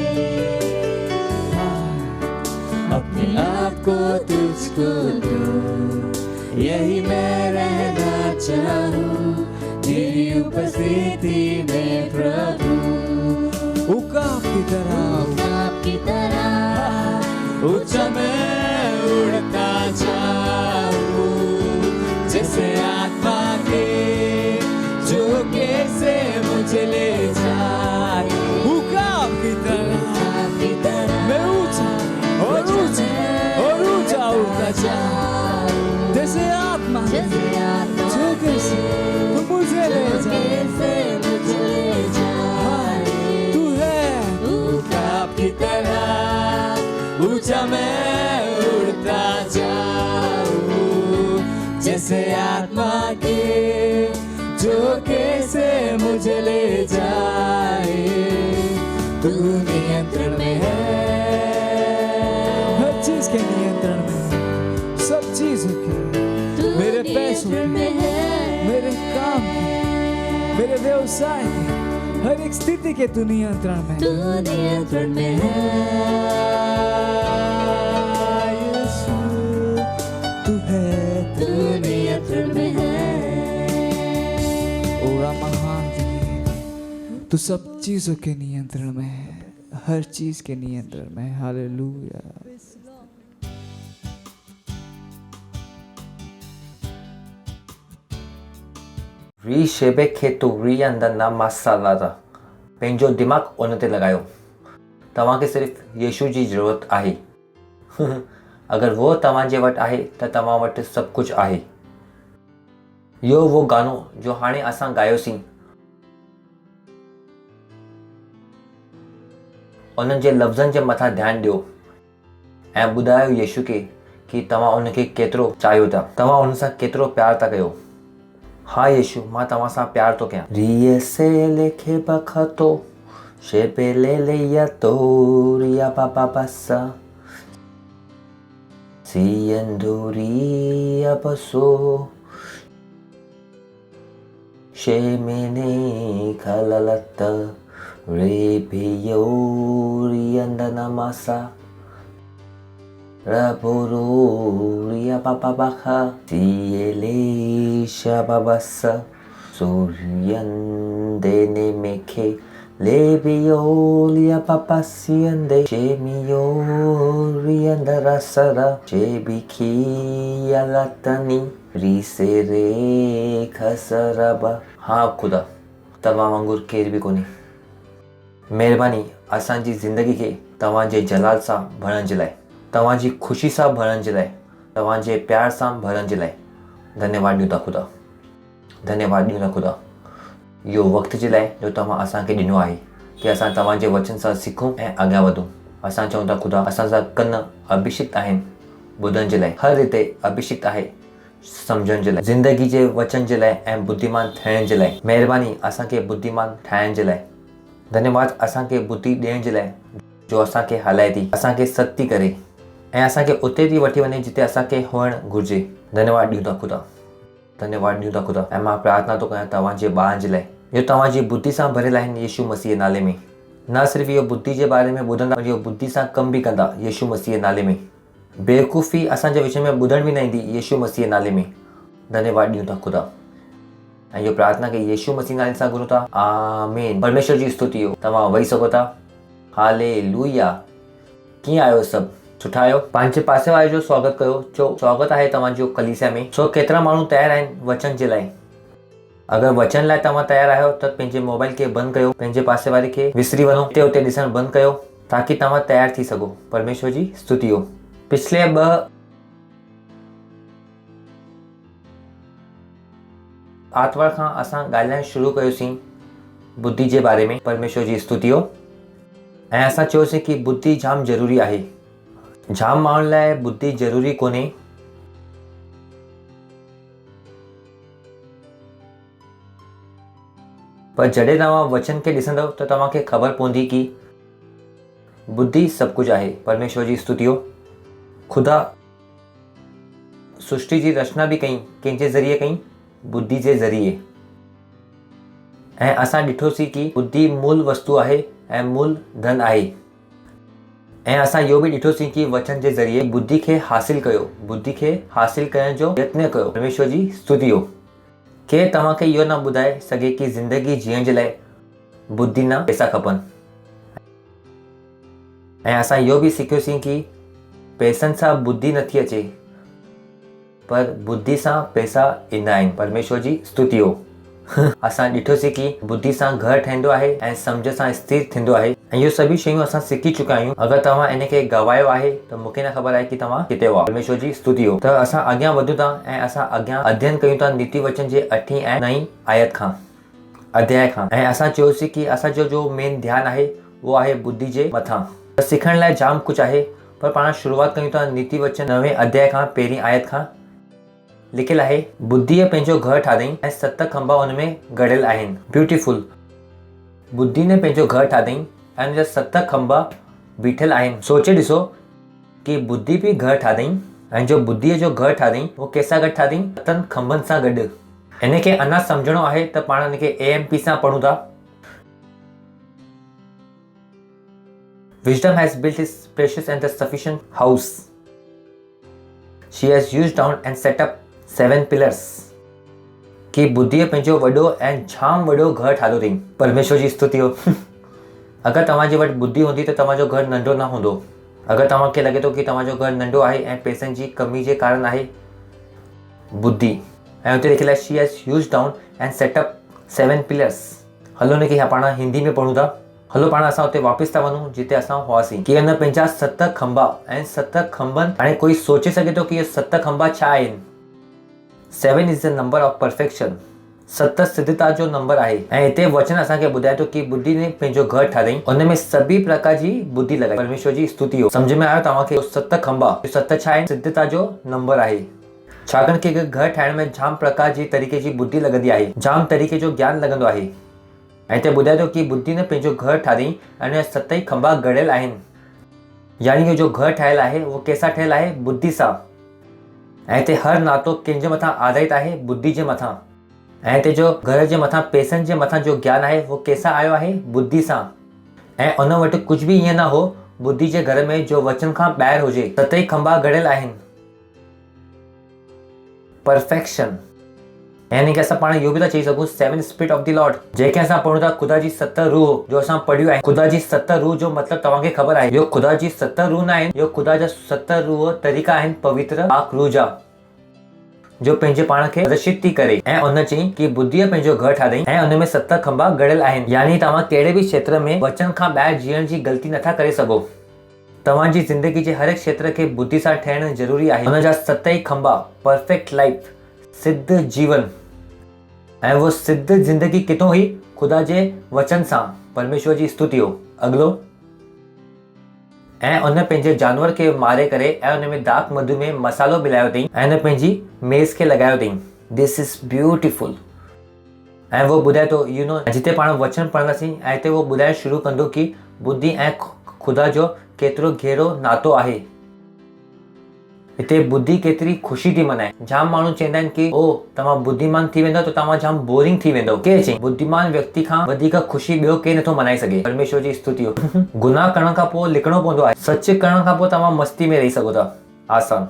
अपने आप को तुझको दूं, यही मैं रहना चाहूं तेरी उपस्थिति में प्रभु। उकाब की तरह ऊंचा मैं उड़ता जाऊं, जैसे आत्मा के झोंके से मुझे ले जाए। उकाब की तरह मैं ऊंचा और ऊंचा उड़ता जाऊं, जैसे आत्मा झोंके से तू मुझे ले जाए। तू है उकाब की तरह ऊंचा मैं उड़ता जाऊं, जैसे आत्मा के झोंके से मुझे ले जाए। तू नियंत्रण में है, हर चीज के नियंत्रण में, सब चीजों के, मेरे पैसों के, मेरे काम के, मेरे व्यवसाय के, हर एक स्थिति के तू नियंत्रण में है। यीशु तू है, तू नियंत्रण में है। ओरा महान तू सब चीजों के नियंत्रण में है, हर चीज के नियंत्रण में है। हालेलुया। री शेबे खेतो री अंदर ना मसाला था पंहिंजो दिमाग़ उन ते लॻायो। तव्हांखे सिर्फ़ु यीशु जी ज़रूरत आहे। अगरि वो तव्हांजे वटि आहे त तव्हां वटि सभु कुझु आहे। इहो वो गानो जो हाणे असां ॻायोसीं, उन्हनि जे लफ़्ज़नि जे मथां ध्यानु ॾियो ऐं ॿुधायो यीशु खे कि तव्हां उनखे केतिरो चाहियो था, तव्हां उन सां केतिरो प्यार था कयो। हाँ यीशु, मां तव्हां सां प्यार थो कयां। रिए से लेखे बखतो शेपे ले लिया तो रिया पापा बसा सियंदुरिया बसो शे मैंने खललत रे पियो रियंदना मासा Raburu ya papa baka tiele shababasa suryande ne meke lebiolia papa siande chemioria rasara chebiki yalatani risere khasaraba। हाँ खुदा, तव्हां वांगुरु केर बि कोन्हे। महिरबानी असांजी ज़िंदगी खे तव्हांजे जलाल सां भरण जे लाइ, तव्हांजी ख़ुशी सां भरण जे लाइ, तव्हांजे प्यार सां भरण जे लाइ धन्यवाद ॾियूं था खुदा। धन्यवाद ॾियूं था खुदा इहो वक़्त जे लाइ जो तव्हां असांखे ॾिनो आहे कि असां तव्हांजे वचन सां सिखूं ऐं अॻियां वधूं। असां चऊं था खुदा, असांजा कन अभिषिक्त आहिनि ॿुधण जे लाइ, हर रीते अभिषिक्त आहे सम्झण जे लाइ, ज़िंदगी जे वचन जे लाइ ऐं बुद्धिमान थियण जे लाइ। महिरबानी असांखे बुद्धिमान ठाहिण जे लाइ। धन्यवाद असांखे बुद्धि ॾियण जे लाइ जो असांखे हलाए थी, असांखे सत थी करे ऐं असांखे उते थी वठी वञे जिते असांखे हुअणु घुरिजे। धन्यवाद ॾियूं था खुदा, धन्यवाद ॾियूं था खुदा। ऐं मां प्रार्थना थो कयां तव्हांजे ॿारनि जे लाइ जो तव्हांजी बुद्धि सां भरियल आहिनि यीशु मसीह नाले में। न सिर्फ़ु इहो बुद्धि जे बारे में ॿुधंदा, पर इहो बुद्धि सां कम बि कंदा यीशु मसीह नाले में। बेवकूफ़ी असांजे विषय में ॿुधण बि न ईंदी यीशु मसीह नाले में। धन्यवाद ॾियूं था खुदा ऐं इहो प्रार्थना खे यीशु मसीह नाले सां घुरूं था। आमीन। परमेश्वर जी स्तुति हो। तव्हां वेही सघो था। हालेलुया। कीअं आहियो सभु? सुठा आहियो? पंहिंजे पासे वारे जो स्वागत कयो। चो स्वागत आहे तव्हांजो कलीसिया में। सो केतिरा माण्हू तयारु आहिनि वचन जे लाइ? अगरि वचन लाइ तव्हां तयारु आहियो त पंहिंजे मोबाइल खे बंदि कयो, पंहिंजे पासे वारे खे विसरी वञो, हुते हुते ॾिसणु बंदि कयो ताकी तव्हां तयारु थी सघो। परमेश्वर जी स्तुति हो। पिछले 2 आर्तवार खां असां ॻाल्हाइणु शुरू कयोसीं बुद्धि जे बारे में। परमेश्वर जी स्तुति हो। ऐं असां चयोसीं कि बुद्धि जाम ज़रूरी आहे। जाम माण्हुनि लाइ बुद्धि ज़रूरी कोन्हे, पर जॾहिं तव्हां वचन खे ॾिसंदव त तव्हांखे ख़बर पवंदी कि बुद्धि सब कुछ आहे। परमेश्वर जी स्तुति हो। खुदा सृष्टि जी रचना भी कई कंहिंजे ज़रिए कई, बुद्धि जे ज़रिए। ऐं असां ॾिठोसीं कि बुद्धि मूल वस्तु आहे ऐं मूल धन आहे। ऐं असां इहो बि ॾिठोसीं कि वचन जे ज़रिए बुद्धि खे हासिल कयो, बुद्धि खे हासिल करण जो यत्न कयो। परमेश्वर जी स्तुति हो। के तव्हांखे इहो न ॿुधाए सघे कि ज़िंदगी जीअण जे लाइ बुद्धि न पैसा खपनि। ऐं असां इहो बि सिखियोसीं कि पैसनि सां बुद्धि नथी अचे, पर बुद्धि सां पैसा ईंदा आहिनि। परमेश्वर जी स्तुति हो। असां ॾिठोसीं कि बुद्धि सां घर ठहींदो आहे ऐं सम्झ सां स्थिर थींदो आहे। ऐं इहो सभी शयूं असां सिखी चुका आहियूं। अगरि तव्हां इन खे गवायो आहे त मूंखे न ख़बर आहे कि तव्हां किथे हुआ। परमेश्वर जी स्तुति हो। त असां अॻियां वधूं था ऐं असां अॻियां अध्ययन कयूं था नीति वचन जे 8 ऐं 9 आयत खां, अध्याय खां। ऐं असां चयोसीं कि असांजो जो मेन ध्यानु आहे उहो आहे बुद्धि जे मथां। त सिखण लाइ जाम कुझु आहे, पर पाण शुरूआत कयूं था नीति वचन 9 अध्याय खां 1 आयत खां। लिखियलु आहे, बुद्धीअ पंहिंजो घर ठाहियईं ऐं 7 खंबा हुन में गड़ियल आहिनि। ब्यूटीफुल। बुद्धि ने पंहिंजो घर ठाहियईं ऐं हुनजा 7 खंबा बीठल आहिनि। सोचे ॾिसो कि बुद्धि बि घर ठाहियईं ऐं जो बुद्धीअ जो घर ठाहियईं उहो कंहिंसां गॾु ठाहियईं? 7 खंबनि सां गॾु। इन खे अञा सम्झणो आहे त पाण इन खे AMP सां पढ़ूं था। Wisdom has built his precious and the sufficient house. She has used down and set up 7 pillars. कि बुद्धीअ पंहिंजो वॾो ऐं जाम वॾो घर ठाहियो अथई। परमेश्वर जी स्तुति हो। अगरि तव्हांजे वटि बुद्धि हूंदी त तव्हांजो घर नंढो न हूंदो। अगरि तव्हांखे लॻे थो कि तव्हांजो घर नंढो आहे ऐं पैसनि जी कमी जे कारण आहे, बुद्धि। ऐं हुते लिखियलु आहे, she has use down and set up 7 pillars. Hello हिन खे पाण हिंदी में पढ़ूं था। हलो पाण असां हुते वापसि था वञूं जिते असां हुआसीं कि हुन पंहिंजा 7 खंबा ऐं 7 खंबनि। हाणे कोई सोचे सघे थो कि इहे 7 खंबा छा आहिनि? 7 is the number of perfection. 7 सिद्धता जो नंबर आहे। ऐं हिते वचन असांखे ॿुधाए थो कि बुद्धि ने पंहिंजो घर ठाहियईं, हुन में सभी प्रकार जी बुद्धि लॻाई। परमेश्वर जी स्तुति हो। सम्झ में आयो तव्हांखे? 7 खंबा, 7 छा आहिनि? सिद्धता जो नंबर आहे। छाकाणि कि घर ठाहिण में जाम प्रकार जी तरीक़े जी बुद्धि लॻंदी आहे, जाम तरीक़े जो ज्ञान लॻंदो आहे। ऐं हिते ॿुधाए थो कि बुद्धि ने पंहिंजो घर ठाहियईं ऐं हुन 7 खंबा गड़ियल आहिनि। यानी कि जो घर ठहियल आहे उहो कंहिंसां ठहियल आहे? बुद्धि सां। ऐं हिते हर नातो कंहिंजे मथां आधारित आहे? बुद्धि जे मथां। ऐं हिते जो घर जे मथां पैसनि जे मथां जो ज्ञान आहे उहो कंहिंसां आयो आहे? बुद्धि सां। ऐं उन वटि कुझु बि ईअं न हो बुद्धि जे घर में जो वचन खां ॿाहिरि हुजे। 7 खंबा गड़ियल आहिनि। परफेक्शन। यानी कि असां पाण इहो बि था चई सघूं 7 स्पिरिट ऑफ द लॉर्ड, जंहिंखे असां पढ़ूं था ख़ुदा जी 7 रूह, जो असां पढ़ियूं आहिनि। ख़ुदा जी 7 रूह जो मतिलबु तव्हांखे ख़बर आहे। इहो ख़ुदा जी 7 रूह न आहिनि, इहो ख़ुदा जा 7 रूह तरीक़ा आहिनि पवित्र पाक रूह जा, जो पंहिंजे पाण खे प्रदर्शित थी करे। ऐं उन चई कि बुद्धीअ पंहिंजो घर ठाहियईं ऐं उन में 7 खंबा गड़ियल आहिनि। यानी तव्हां कहिड़े बि क्षेत्र में वचन खां ॿाहिरि जीअण जी ग़लती नथा करे सघो। तव्हांजी ज़िंदगी जे हर क्षेत्र खे बुद्धि सां ठहिणु ज़रूरी आहे। हुन जा 7 खंबा, परफेक्ट लाइफ, सिद्ध जीवन। ऐं वो सिद्ध ज़िंदगी किथों हुई? ख़ुदा जे वचन सां। परमेश्वर जी स्तुति हो। अॻिलो, ऐं उन पंहिंजे जानवर खे मारे करे ऐं उन में दाग मधु में मसालो मिलायो अथई ऐं उन पंहिंजी मेज़ खे लॻायो अथई। This is beautiful. ऐं वो ॿुधाए थो, यू नो, जिते पाण वचन पढ़ंदासीं ऐं हिते वो ॿुधाए शुरू कंदो कि बुद्धि ऐं ख़ुदा जो केतिरो गहरो नातो आहे। हिते बुद्धि केतिरी ख़ुशी थी मनाए। जाम माण्हू चवंदा आहिनि कि ओ तव्हां बुद्धिमान थी वेंदो त तव्हां जाम बोरिंग थी वेंदो। केरु चई? बुद्धिमान व्यक्ति खां वधीक ख़ुशी ॿियो केरु नथो मनाए सघे। परमेश्वर जी स्तुति हो। गुनाह करण खां पोइ लिखणो पवंदो आहे, सच करण खां पोइ तव्हां मस्ती में रही सघो था, आसान।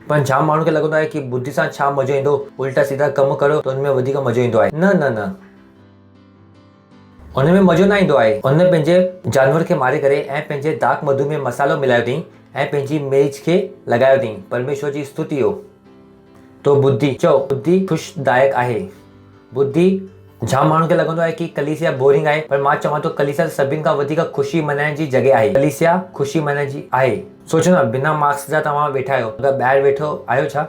पर जाम माण्हू खे लॻंदो आहे कि बुद्धि सां छा मज़ो ईंदो, उल्टा सीधा कमु करो त उनमें वधीक मज़ो ईंदो आहे। न न न, उनमें मज़ो न ईंदो आहे। उन पंहिंजे जानवर खे मारे करे ऐं पंहिंजे दाग मधु में मसालो मिलायो अथई ऐं पंहिंजी मेज खे लॻायो अथई। परमेश्वर जी स्तुति हो। तो बुद्धि, चओ बुद्धि ख़ुशदायक आहे। बुद्धि, जाम माण्हू खे लॻंदो आहे कि कलीसिया बोरिंग आहे, पर मां चवां थो कलीसिया सभिनि खां वधीक ख़ुशी मनाइण जी जॻह आहे। कलीसिया ख़ुशी मनाइण जी आहे। सोचो न, बिना मार्क्स जा तव्हां वेठा आहियो, अगरि ॿाहिरि वेठो आहियो छा?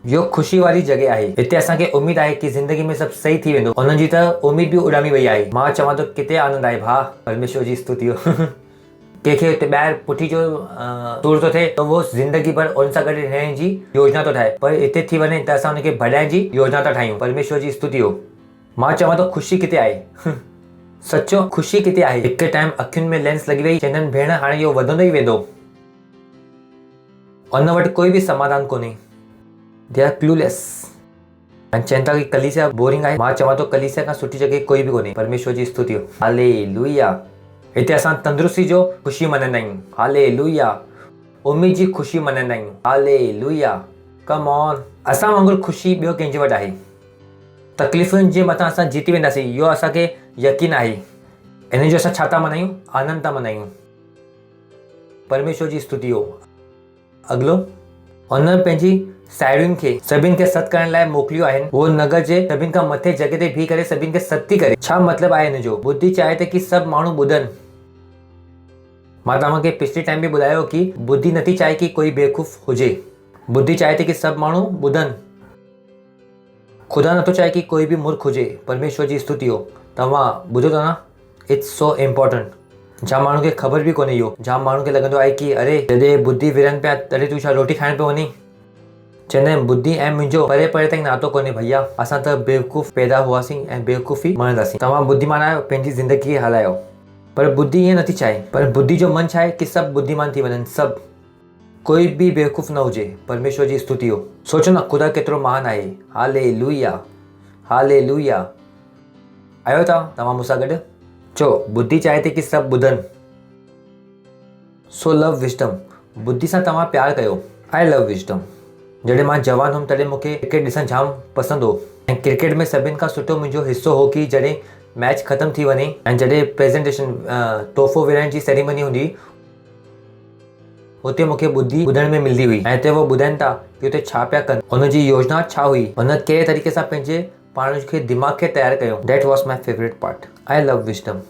इहो ख़ुशी वारी जॻह आहे। हिते असांखे उमेद आहे कि ज़िंदगी में सभु सही थी वेंदो। उन्हनि जी त उमेद बि उॾामी वई आहे। मां चवां थो किथे आनंद आहे भाउ। परमेश्वर जी स्तुति हो। कंहिंखे हिते ॿाहिरि पुठी जो सूर थो थिए त उहो ज़िंदगी भर उन सां गॾु रहण जी योजना थो ठाहे, पर हिते थी वञे त असां हुनखे भॼाइण जी योजना था ठाहियूं। परमेश्वर जी स्तुति हो। मां चवां थो ख़ुशी किथे आहे? सचो ख़ुशी किथे आहे। हिक टाइम अखियुनि में लेंस लगी वई, चवंदा भेण हाणे इहो वधंदो ई वेंदो, उन वटि कोई बि समाधान कोन्हे। दे आर क्लूलेस ऐं चवनि था कि कलीसिया बोरिंग आहे। मां चवां थो कलीसिया खां सुठी जॻह कोई बि कोन्हे। परमेश्वर जी स्तुति हो, हालेलुया। हिते असां तंदुरुस्ती जो ख़ुशी मनाईंदा आहियूं, हालेलुया। उमेद जी ख़ुशी मनाईंदा आहियूं, हालेलुया। Come on. असां वांगुरु ख़ुशी ॿियो कंहिंजे वटि आहे। तकलीफ़ुनि जे मथां असां जीती वेंदासीं, इहो असांखे यकीन आहे। इन जो असां छा था मनायूं? आनंद था मनायूं। परमेश्वर जी स्तुति हो। अॻिलो, हुन पंहिंजी साहेड़ियुनि खे सभिनि खे सॾु करण लाइ मोकिलियो आहिनि। उहो नगर जे सभिनि खां मथे जॻह ते बीह करे सभिनि खे सॾु थी करे। छा मतिलबु आहे हिन जो? बुद्धि चाहे त कि सभु माण्हू ॿुधनि। मां तव्हांखे पिछले टाइम बि ॿुधायो कि बुद्धि नथी चाहे कि कोई बेवकूफ़ हुजे, बुद्धि चाहे थी कि सभु माण्हू ॿुधनि। ख़ुदा नथो चाहे कि कोई बि मूर्ख हुजे। परमेश्वर जी स्तुति हो। तव्हां ॿुधो था न? It's so important. जाम माण्हू खे ख़बर बि कोन्हे इहो। जाम माण्हू खे लॻंदो आहे कि अरे जॾहिं बुद्धि विरनि पिया तॾहिं तूं छा रोटी खाइण पियो वञी? चवंदा आहिनि बुद्धि ऐं मुंहिंजो परे परे ताईं नातो कोन्हे भैया। असां त बेवकूफ़ पैदा हुआसीं ऐं बेवकूफ़ी मरंदासीं। तव्हां बुद्धिमान आहियो, पंहिंजी ज़िंदगी खे हलायो। पर बुद्धि ईअं नथी चाहे। पर बुद्धि जो मन छा आहे कि सभु बुद्धिमान थी वञनि, सभु, कोई बि बेवकूफ़ न हुजे। परमेश्वर जी स्तुति हो। सोचो न ख़ुदा केतिरो महान आहे। Hallelujah, hallelujah. आयो था तव्हां मूंसां गॾु? चो, बुद्धि चाहे थी कि सभु ॿुधनि। सो लव विज़डम। बुद्धि सां तव्हां प्यार कयो। आई लव विज़डम। जॾहिं मां जवान हुउमि तॾहिं मूंखे क्रिकेट ॾिसणु जाम पसंदि हो ऐं क्रिकेट में सभिनि खां सुठो मुंहिंजो हिसो हो कि जॾहिं मैच ख़तमु थी वञे ऐं जॾहिं प्रेज़ेंटेशन तोहफ़ो विरहाइण जी सेरेमनी हूंदी, हुते मूंखे ॿुधी ॿुधण में मिलंदी हुई ऐं हिते उहो ॿुधाइनि था कि हुते छा पिया कनि, हुनजी योजना छा हुई, हुन कहिड़े तरीक़े सां पंहिंजे पाण खे दिमाग़ खे तयारु कयो। That was my favourite part. I love wisdom,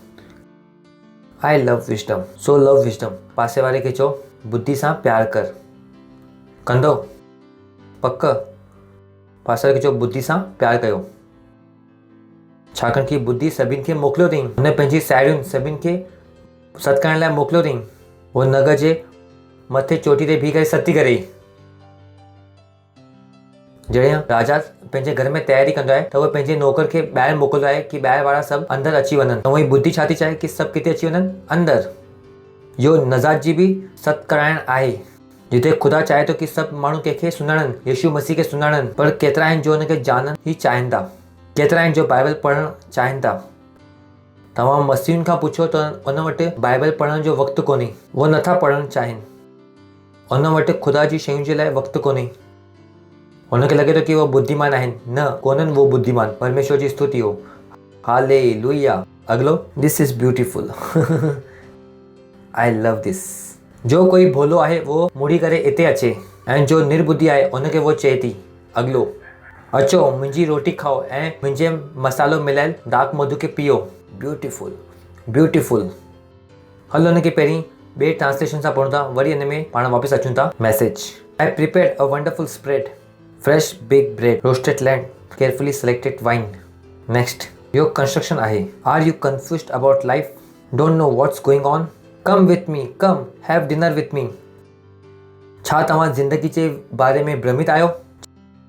I love wisdom. So love wisdom. पासे वारे खे चओ बुद्धि सां प्यार कर। कंदो? पक? पासे वारे खे चओ बुद्धि सां प्यार कयो। छाकाणि कि बुद्धि सभिनि खे मोकिलियो अथई। हुन पंहिंजी साहेड़ियुनि सभिनि खे सॾु करण लाइ मोकिलियो अथई। उहो नगर जे मथे चोटी ते बीह करे सॾु थी करे। जॾहिं राजा पंहिंजे घर में तयारी कंदो आहे त उहो पंहिंजे नौकर खे ॿाहिरि मोकिलींदो आहे कि ॿाहिरि वारा सभु अंदरि अची वञनि। त उहो बुद्धि छा थी चाहे कि सभु किथे अची वञनि? अंदरि। इहो नज़ात जी बि सॾु कराइणु आहे। जिते ख़ुदा चाहे थो कि सभु माण्हू कंहिंखे सुञाणनि, यीशु मसीह खे सुञाणनि। पर केतिरा आहिनि जो हुनखे जाननि ई चाहिनि था? केतिरा आहिनि जो बाइबल पढ़णु चाहिनि था? तव्हां मसीहुनि खां पुछो त उन वटि बाइबल पढ़ण जो वक़्तु कोन्हे। उहो नथा पढ़णु चाहिनि। उन वटि ख़ुदा जी शयुनि जे लाइ वक़्तु कोन्हे। हुनखे लॻे थो कि उहो बुद्धिमान आहिनि। न, कोन्हनि उहो बुद्धिमान। परमेश्वर जी स्तुति हो। हालेलुया। अॻिलो, this is beautiful. I love this. जो कोई भोलो आहे उहो मुड़ी करे हिते अचे ऐं जो निर्बुद्धि आहे उनखे उहो चए थी। अॻिलो, अचो मुंहिंजी रोटी खाओ ऐं मुंहिंजे मसालो मिलायल दाग मधु खे पीओ। Beautiful, beautiful. हलो हुनखे पहिरीं ॿिए ट्रांसलेशन सां पढ़ूं था, वरी हिन में पाण वापसि अचूं था। Message. I prepared a wonderful spread, fresh big bread, roasted lamb, carefully selected wine. Next, your construction आहे। Are you confused about life? Don't know what's going on? Come with me, come have dinner with me. छा तव्हां ज़िंदगी जे बारे में भ्रमित आहियो?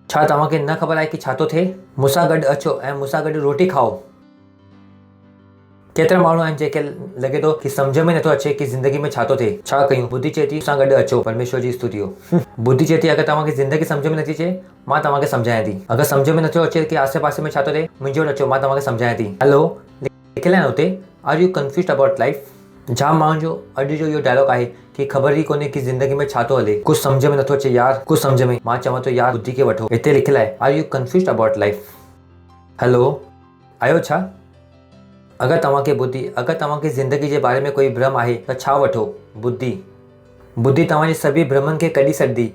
छा तव्हांखे न ख़बर आहे कि छा थो थिए? मूंसां गॾु अचो ऐं मूंसां गॾु रोटी खाओ। केतिरा माण्हू आहिनि जंहिंखे लॻे थो कि सम्झ में नथो अचे कि ज़िंदगी में छा थो थिए, छा कयूं? बुद्धि चए थी मूंसां गॾु अचो। परमेश्वर जी स्तुति हो। बुद्धि चए थी अगरि तव्हांखे ज़िंदगी सम्झ में नथी अचे, मां तव्हांखे सम्झायां थी। अगरि सम्झ में नथो अचे कि आसे पासे में छा थो थिए, मुंहिंजे वटि अचो, मां तव्हांखे सम्झायां थी। हलो, लिखियलु आहे हुते, are you confused about life? जाम माण्हुनि जो अॼु जो इहो डायलॉग आहे कि ख़बर ई कोन्हे कि ज़िंदगी में छा थो हले, कुझु सम्झ में नथो अचे यार, कुझु सम्झ में। मां चवां थो यार बुद्धि खे वठो। हिते लिखियलु आहे, are you confused about life? हलो, आयो छा? अगरि तव्हांखे बुद्धि, अगरि तव्हांखे ज़िंदगी जे बारे में कोई भ्रम आहे त छा वठो? बुद्धि। बुद्धि तव्हांजे सभी भ्रमनि खे कढी छॾंदी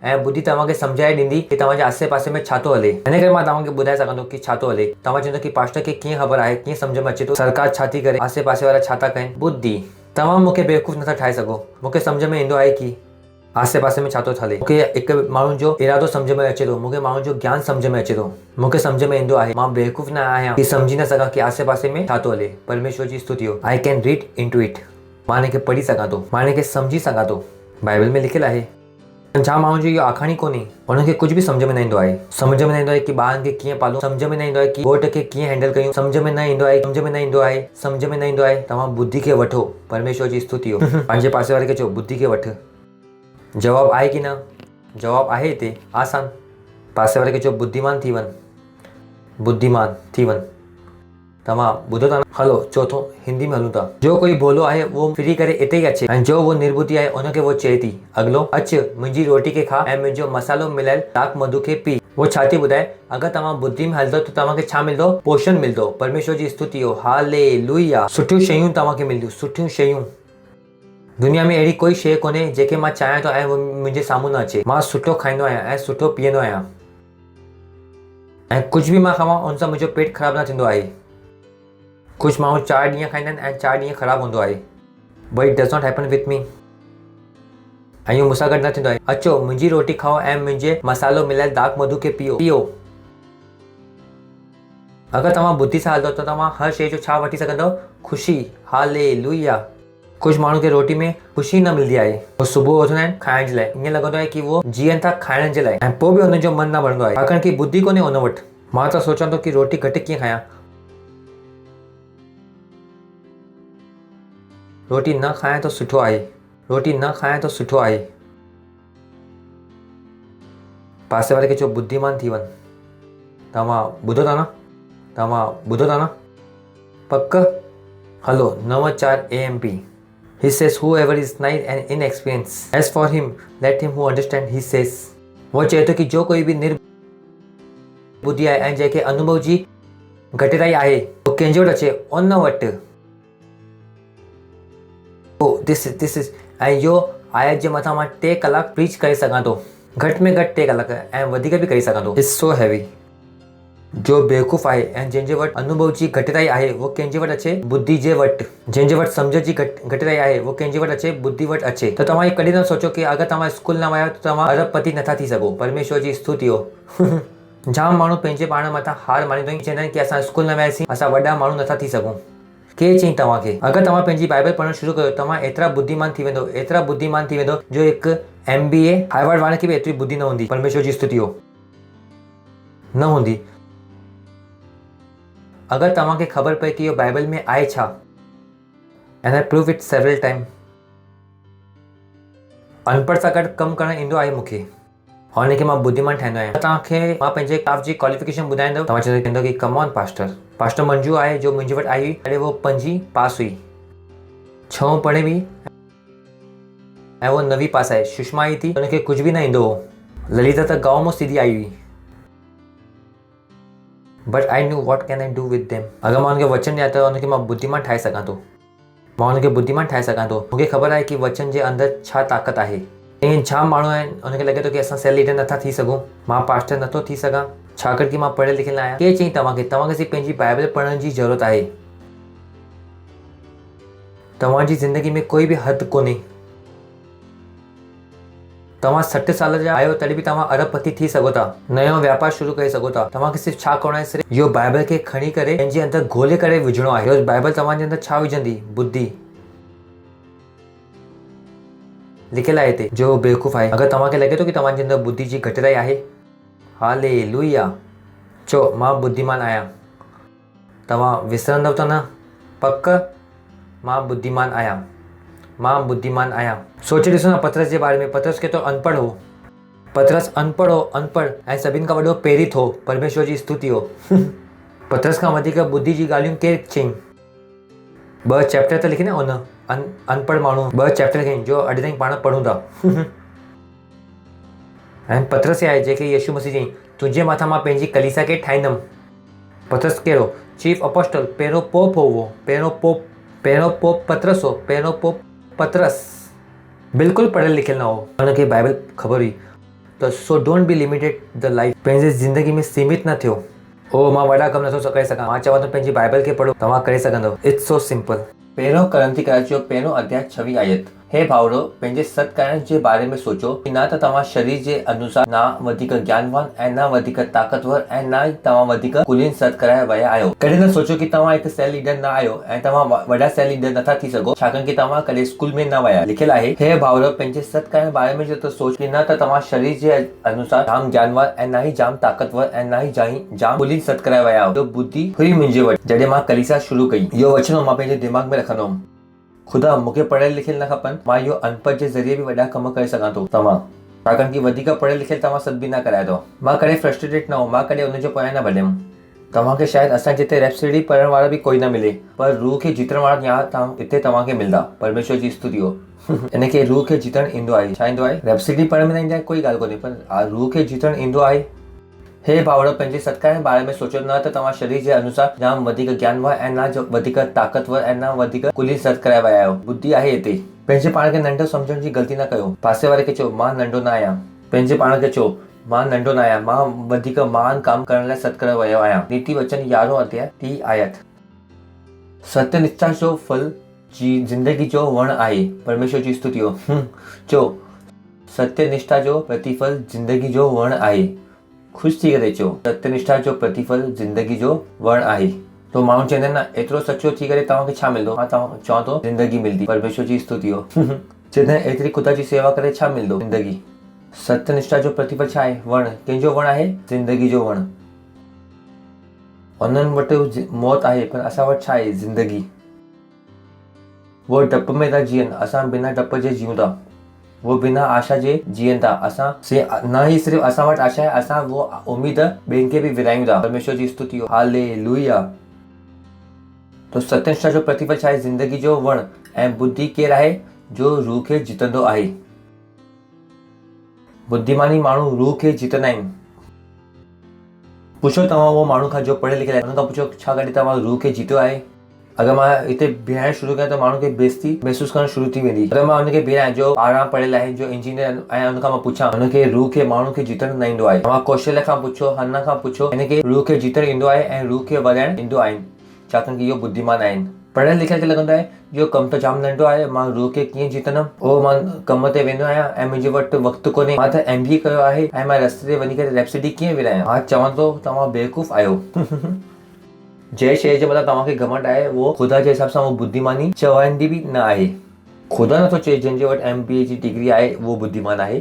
ऐं बुद्धि तव्हांखे सम्झाए ॾींदी कि तव्हांजे आसे पासे में छा थो हले। हिन करे मां तव्हांखे ॿुधाए सघां थो कि छा थो हले। तव्हां चवंदो कि पास्टर खे कीअं ख़बर आहे, कीअं सम्झ में अचे थो, सरकार छा थी करे, आसे पासे वारा छा था कनि? बुद्धि। तव्हां मूंखे बेवकूफ़ नथा ठाहे सघो। मूंखे सम्झ में ईंदो आहे कि आसे पासे में छा थो हले। मूंखे हिकु माण्हुनि जो इरादो सम्झ में अचे थो, मूंखे माण्हुनि जो ज्ञान सम्झ में अचे थो। मूंखे सम्झ में ईंदो आहे, मां बेवकूफ़ न आहियां कि सम्झी न सघां कि आसे पासे में छा थो हले। परमेश्वर जी स्तुति हो। I can read into it. मां हिनखे पढ़ी सघां थो, मां हिनखे सम्झी सघां थो। बाइबल में लिखियलु आहे जाम माण्हुनि जी इहो आखाणी कोन्हे, उन्हनि खे कुझु बि सम्झ में न ईंदो आहे। सम्झ में न ईंदो आहे कि ॿारनि खे कीअं पालूं, सम्झ में न ईंदो आहे कि घोट खे कीअं हैंडल कयूं, सम्झ में न ईंदो आहे, सम्झ में न ईंदो आहे। तव्हां बुद्धि खे वठो, परमेश्वर जी स्तुति हो। पंहिंजे पासे वारे खे चओ बुद्धि खे वठ। जवाबु आहे कि न? जवाबु आहे हिते आसान। पासे वारे खे चओ बुद्धिमान थी वञ, बुद्धिमान थी वञ। तव्हां ॿुधो था न? हलो चोथों हिंदी में हलूं था। जो कोई भोलो आहे वो फिरी करे इते ई अचे, ऐं जो वो निर्बुद्धि आहे उनखे वो चए थी अॻिलो अच मुंहिंजी रोटी खे खा ऐं मुंहिंजो मसालो मिलियल दाग मधु खे पी। वो छा थी ॿुधाए? अगरि तव्हां बुद्धि में हलंदो त तव्हांखे छा मिलंदो? पोषण मिलंदो। परमेश्वर जी स्तुति हो, हालेलुया। सुठियूं शयूं तव्हांखे मिलंदियूं, सुठियूं शयूं। दुनिया में अहिड़ी कोई शइ कोन्हे जेके मां चाहियां थो ऐं वो मुंहिंजे साम्हूं न अचे। मां सुठो खाईंदो आहियां ऐं सुठो पीअंदो आहियां, ऐं कुझु बि मां खावां उन सां मुंहिंजो पेट ख़राबु न थींदो आहे। कुछ माण्हू 4 ॾींहं खाईंदा आहिनि ऐं 4 ॾींहं ख़राबु हूंदो आहे, but it does not happen with me. ऐं इहो मूंसां गॾु न थींदो आहे। अचो मुंहिंजी रोटी खाओ ऐं मुंहिंजे मसालो मिलियल दाग मधु खे पियो। अगरि तव्हां बुद्धि सां हलंदो त तव्हां हर शइ जो छा वठी सघंदव? ख़ुशी, हालेलुया। कुझु माण्हू खे रोटी में ख़ुशी न मिलंदी आहे। वो सुबुह उथंदा आहिनि खाइण जे लाइ, ईअं लॻंदो आहे कि वो जीअनि था खाइण जे लाइ, ऐं पोइ बि हुनजो मन न भरंदो आहे छाकाणि कि बुद्धि कोन्हे हुन वटि। मां त सोचां थो कि रोटी घटि कीअं खायां। रोटी न खायां त सुठो आहे, रोटी न खायां त सुठो आहे। पासे वारे खे चओ बुद्धिमान थी वञ। तव्हां ॿुधो था न? तव्हां ॿुधो था न? पक? Hello 9:04 AM. He says whoever is nice and inexperienced. As for him, let him who understand, he says. वो चए थो कि जो कोई भी निर्बुद्धि आहे ऐं जंहिंखे अनुभव जी घटिताई आहे वो कंहिंजे वटि अचे? उन वटि। दिस इज ऐं इहो आयत जे मथां मां 3 कलाक प्रीच करे सघां थो, घटि में घटि 3 कलाक, ऐं वधीक बि करे सघां थो। It's so heavy. जो बेवकूफ़ आहे ऐं जंहिंजे वटि अनुभव जी घटिताई आहे वो कंहिंजे वटि अचे? बुद्धि जे वटि। जंहिंजे वटि सम्झ जी घटिताई आहे वो कंहिंजे वटि अचे? बुद्धि वटि अचे। त तव्हां कॾहिं न सोचो कि अगरि तव्हां स्कूल न विया त तव्हां अरबपति नथा थी सघो। परमेश्वर जी स्तुति हो। जाम माण्हू पंहिंजे पाण मथां हार मानींदा आहिनि, चवंदा आहिनि कि असां स्कूल न वियासीं, असां वॾा माण्हू नथा थी सघूं। केरु चई तव्हांखे? अगरि तव्हां पंहिंजी बाइबल पढ़णु शुरू कयो तव्हां एतिरा बुद्धिमान थी वेंदो, एतिरा बुद्धिमान थी वेंदो जो हिकु MBA हार्वर्ड वारे खे बि एतिरी बुद्धि न हूंदी। परमेश्वर जी स्तुति हो, न हूंदी। अगरि तव्हांखे ख़बर पए कि इहो बाइबल में आहे छा, and I prove it several time. अनपढ़ सां गॾु कमु करणु ईंदो आहे मूंखे, और हुनखे मां बुद्धिमान ठाहींदो आहियां। तव्हांखे मां पंहिंजे स्टाफ जी क्वालिफिकेशन ॿुधाईंदो, तव्हां चवंदो कि कम ऑन पास्टर मंजू आहे जो मुंहिंजे वटि आई हुई, अरे वो 5वीं पास हुई, 6 पढ़े बि, ऐं वो 9वीं पास आहे। सुषमा आई थी, हुनखे कुझु बि न ईंदो हो। ललिता त गांव मां सिधी आई हुई, but I knew what can I do with them. अगरि मां हुनखे वचन ॾियां त हुनखे मां बुद्धिमान ठाहे सघां थो, मां हुनखे बुद्धिमान ठाहे सघां थो। मूंखे ख़बर आहे कि वचन जे अंदरि छा ताक़त आहे। ईअं जाम माण्हू आहिनि हुनखे लॻे थो कि असां सेल लीडर नथा थी सघूं, मां पास्टर नथो थी सघां छाकाणि कि मां पढ़ियल लिखियल न आहियां। केरु चई तव्हांखे? तव्हांखे सिर्फ़ु पंहिंजी बाइबल पढ़ण जी ज़रूरत आहे। तव्हांजी ज़िंदगी में कोई बि हद कोन्हे। तव्हां 60 साल जा आहियो तॾहिं बि तव्हां अरबपति थी सघो था, नयो वापारु शुरू करे सघो था। तव्हांखे सिर्फ़ु छा करणो आहे? सिर्फ़ु इहो बाइबल खे खणी करे पंहिंजे अंदरि ॻोल्हे करे विझणो आहे। इहो बाइबल तव्हांजे अंदरि छा विझंदी? बुद्धि। लिखियलु आहे हिते, जो बेवकूफ़ आहे। अगरि तव्हांखे लॻे थो कि तव्हांजे अंदरि बुद्धि जी घटिताई आहे, हालेलुया, चओ मां बुद्धिमान आहियां। तव्हां विसरंदव त न? पक? मां बुद्धिमान आहियां, मां बुद्धिमान आहियां। सोचे ॾिसो न पतरस जे बारे में। पतरस केतिरो अनपढ़ हो। पतरस अनपढ़ हो, अनपढ़, ऐं सभिनि खां वॾो प्रेरित हो। परमेश्वर जी स्तुति हो। पतरस खां वधीक बुद्धि जी ॻाल्हियूं केरु चईं? 2 चैप्टर त लिखी न हुन अनपढ़ माण्हू, 2 चैप्टर लिखी जो अॼु ताईं पाण पढ़ूं था। ऐं पतरस आहे जेके यीशु मसीह चई तुंहिंजे मथां मां पंहिंजी कलीसिया खे ठाहींदमि। पतरस कहिड़ो? चीफ अपोस्टल, पहिरियों पोप हो वो, पहिरियों पोप पतरस हो, पहिरियों पोप पतरस। बिल्कुलु पढ़ियल लिखियल न हो, हुनखे बाइबल ख़बर हुई। त so don't be limited the life. पंहिंजे ज़िंदगी में सीमित न थियो। ओ मां वॾा कम नथो करे सघां, मां चवां थो पंहिंजी बाइबल खे पढ़ो, तव्हां करे सघंदव। It's so simple. पहिरियों करंथी करार जो पहिरियों अध्याय 26 आयत। हे भाउरो, पंहिंजे सत्करण जे बारे में सोचो कि न त तव्हां शरीर जे अनुसार न वधीक ज्ञानवान ऐं न वधीक ताक़तवर ऐं न ई तव्हां वधीक कुलीन सत कराए विया आहियो। कॾहिं न सोचो कि तव्हां हिकु सेल लीडर न आहियो ऐं तव्हां वॾा सेल लीडर नथा थी सघो छाकाणि कि तव्हां कॾहिं स्कूल में न विया। लिखियलु आहे, हे भाउरो, पंहिंजे सत्करण बारे में जो त सोच कि न त तव्हां शरीर जे अनुसार जाम ज्ञानवान ऐं न ई जाम ताक़तवर ऐं न ई जाम कुलीन सत कराए विया आहियो। बुद्धि हुई मुंहिंजे वटि जॾहिं मां कलीसिया शुरू कई। इहो वचन मां पंहिंजे दिमाग़ में रखंदो हुउमि। खुदा मूंखे पढ़ियल लिखियल न खपनि, मां इहो अनपढ़ जे ज़रिए बि वॾा कम करे सघां थो। छाकाणि कि वधीक पढ़ियल लिखियल तव्हां सद बि न कराए थो। मां कॾहिं फ्रस्ट्रेटेड न हो, मां कॾहिं उनजे पोयां न भॼियुमि। तव्हांखे शायदि असांजे हिते रेप्सिडी पढ़ण वारा बि कोई न मिले, पर रूह खे जीतण वारा यहाँ हिते तव्हांखे मिलंदा। परमेश्वर जी स्तुति हो। इनखे रूह खे जीतण ईंदो आहे। छा ईंदो आहे? रेप्सिडी पढ़ण में न ईंदा आहे कोई ॻाल्हि कोन्हे, पर रूह खे जीतण ईंदो आहे। हे भाउरो, पंहिंजे सत्करण बारे में सोचो न त तव्हां शरीर जे अनुसार जाम वधीक ज्ञानवान ऐं न वधीक ताक़तवर ऐं न वधीक कुलीन सत कराए विया आहियो। बुद्धि आहे हिते। पंहिंजे पाण खे नंढो सम्झण जी ग़लती न कयो। पासे वारे खे चओ, मां नंढो न आहियां। पंहिंजे पाण खे चओ, मां नंढो न आहियां, मां वधीक महान काम करण लाइ सत करे वियो आहियां। नीति वचन 11 अध्याय 30 आयत। सत्यनिष्ठा जो फल जी जिंदगी जो वण आहे। परमेश्वर जी स्तुति हो। चओ, सत्यनिष्ठा जो प्रतिफल जिंदगी जो वण आहे। ख़ुशि थी करे चओ, सत्यनिष्ठा जो प्रतिफल जिंदगी जो वण आहे। तो माण्हू चवंदा आहिनि न, एतिरो सचो थी करे तव्हांखे छा मिलंदो? मां तव्हां चवां थो, ज़िंदगी मिलंदी। परमेश्वर जी स्तुति हो। चवंदा आहिनि, एतिरी ख़ुदा जी सेवा करे छा मिलंदो? ज़िंदगी। सत्यनिष्ठा जो प्रतिफल छा आहे? वण। कंहिंजो वण आहे? ज़िंदगी जो वण। उन्हनि वटि मौत आहे, पर असां वटि छा आहे? ज़िंदगी। वो डप में था जीअनि, असां बिना डप जे जीऊं था। वो बिना आशा जे जीअनि था। असां से न ही सिर्फ़ु असां वटि आशा आहे, असां वो उम्मीद ॿियनि खे बि विरायूं था। परमेश्वर जी स्तुति हो। हालेलुया। तो सत्यनिष्ठा जो प्रतिफल छा आहे? ज़िंदगी जो वण। ऐं बुद्धि केरु आहे? जो रूह खे जीतंदो आहे। बुद्धिमानी माण्हू रूह खे जीतंदा आहिनि। पुछो तव्हां वो माण्हू खां जो पढ़ियल लिखियल आहे, हुन खां पुछो, छा कॾहिं तव्हां रूह खे जीतो आहे? अगर मां हिते बीहाइण शुरू कयां त माण्हू खे बेइज़ती महसूस करणु शुरू थी वेंदी। अगर मां हुनखे बीहारियां जो आराम पढ़ियल आहे, जो इंजीनियर ऐं हुनखां मां पुछां हुनखे रूह खे माण्हू खे जीतण न ईंदो आहे, तव्हां कौशल खां पुछो, हन खां पुछो, हिनखे रूह खे जीतण ईंदो आहे ऐं रूह खे वधाइण ईंदो आहे, छाकाणि कि इहो बुद्धिमान आहिनि। पढ़ियल लिखियल खे लॻंदो आहे जो कमु त जाम नंढो आहे, मां रूह खे कीअं जीतंदमि? ओ मां कम ते वेंदो आहियां ऐं मुंहिंजे वटि वक़्तु कोन्हे, मां त MBA कयो आहे ऐं मां रस्ते ते वञी करे रेप्सिडी कीअं विरायां? मां चवां थो तव्हां बेवकूफ़ आहियो। जंहिं शइ जे मथां तव्हांखे घमंड आहे, उहो ख़ुदा जे हिसाब सां उहो बुद्धिमानी चवंदी बि न आहे। ख़ुदा नथो चए जंहिंजे वटि MBA जी डिग्री आहे उहो बुद्धिमान आहे,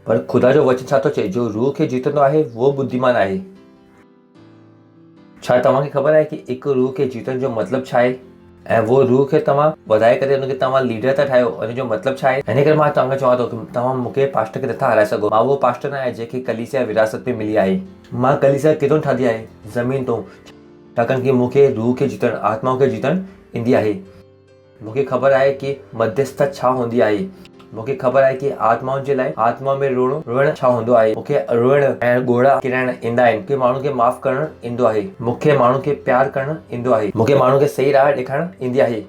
पर ख़ुदा जो वचन छा थो चए? जो रूह खे जीतंदो आहे उहो बुद्धिमान आहे। छा तव्हांखे ख़बर आहे कि हिकु रूह खे जीतण जो मतिलबु छा आहे? ऐं वो रूह खे तव्हां वधाए करे हुनखे तव्हां लीडर था ठाहियो, हुन जो मतिलबु छा आहे? हिन करे मां तव्हांखे चवां थो कि तव्हां मूंखे पास्टर खे नथा हराए सघो। मां उहो पास्टर न आहियां जंहिंखे कलीसिया विरासत में मिली आहे। मां कलीसिया किथां ठाही आहे? ज़मीन तो, छाकाणि कि मूंखे रूह खे जीतण, आत्माओं खे जीतण ईंदी आहे। मूंखे ख़बर आहे कि मध्यस्थता छा हूंदी आहे। मूंखे ख़बर आहे कि आत्माउनि जे लाइ आत्मा में रोअण छा हूंदो आहे। मूंखे रोअण ऐं ॻोड़ा किराइण ईंदा आहिनि। मूंखे माण्हू खे माफ़ करणु ईंदो आहे। मूंखे माण्हू खे प्यारु करणु ईंदो आहे। मूंखे माण्हू खे सही राह ॾेखारणु ईंदी आहे।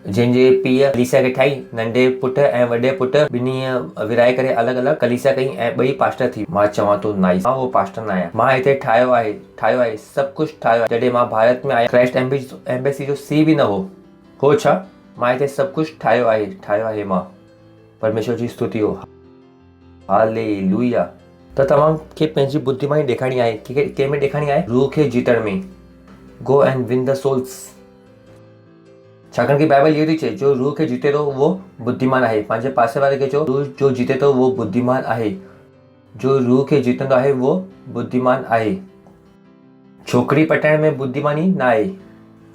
जंहिंजे पीउ कलीसिया खे ठाही, नंढे पुटु ऐं वॾे पुटु ॿिन्ही विराए करे अलॻि अलॻि कलीसिया कई ऐं ॿई पास्टर थी। मां चवां थो नाइस, मां उहो पास्टर न आहियां। मां हिते ठाहियो आहे सभु कुझु ठाहियो आहे। जॾहिं मां भारत में आहियां, क्राइस्ट एम्बेसी जो C बि न हो छा? मां हिते सभु कुझु ठाहियो आहे मां। परमेश्वर जी स्तुति हो। हालेलुया। त तव्हांखे पंहिंजी बुद्धिमानी ॾेखारणी आहे। कंहिं में ॾेखारणी आहे? रूह खे जीतण में। Go and win the souls. छाकाणि कि बाइबल इहो थी चए, जो रूह खे जीते थो उहो बुद्धिमान आहे। पंहिंजे पासे वारे खे चओ, रूह जो जीते थो उहो बुद्धिमान आहे। जो रूह खे जीतंदो आहे उहो बुद्धिमान आहे। छोकिरी पटाइण में बुद्धिमानी न आहे,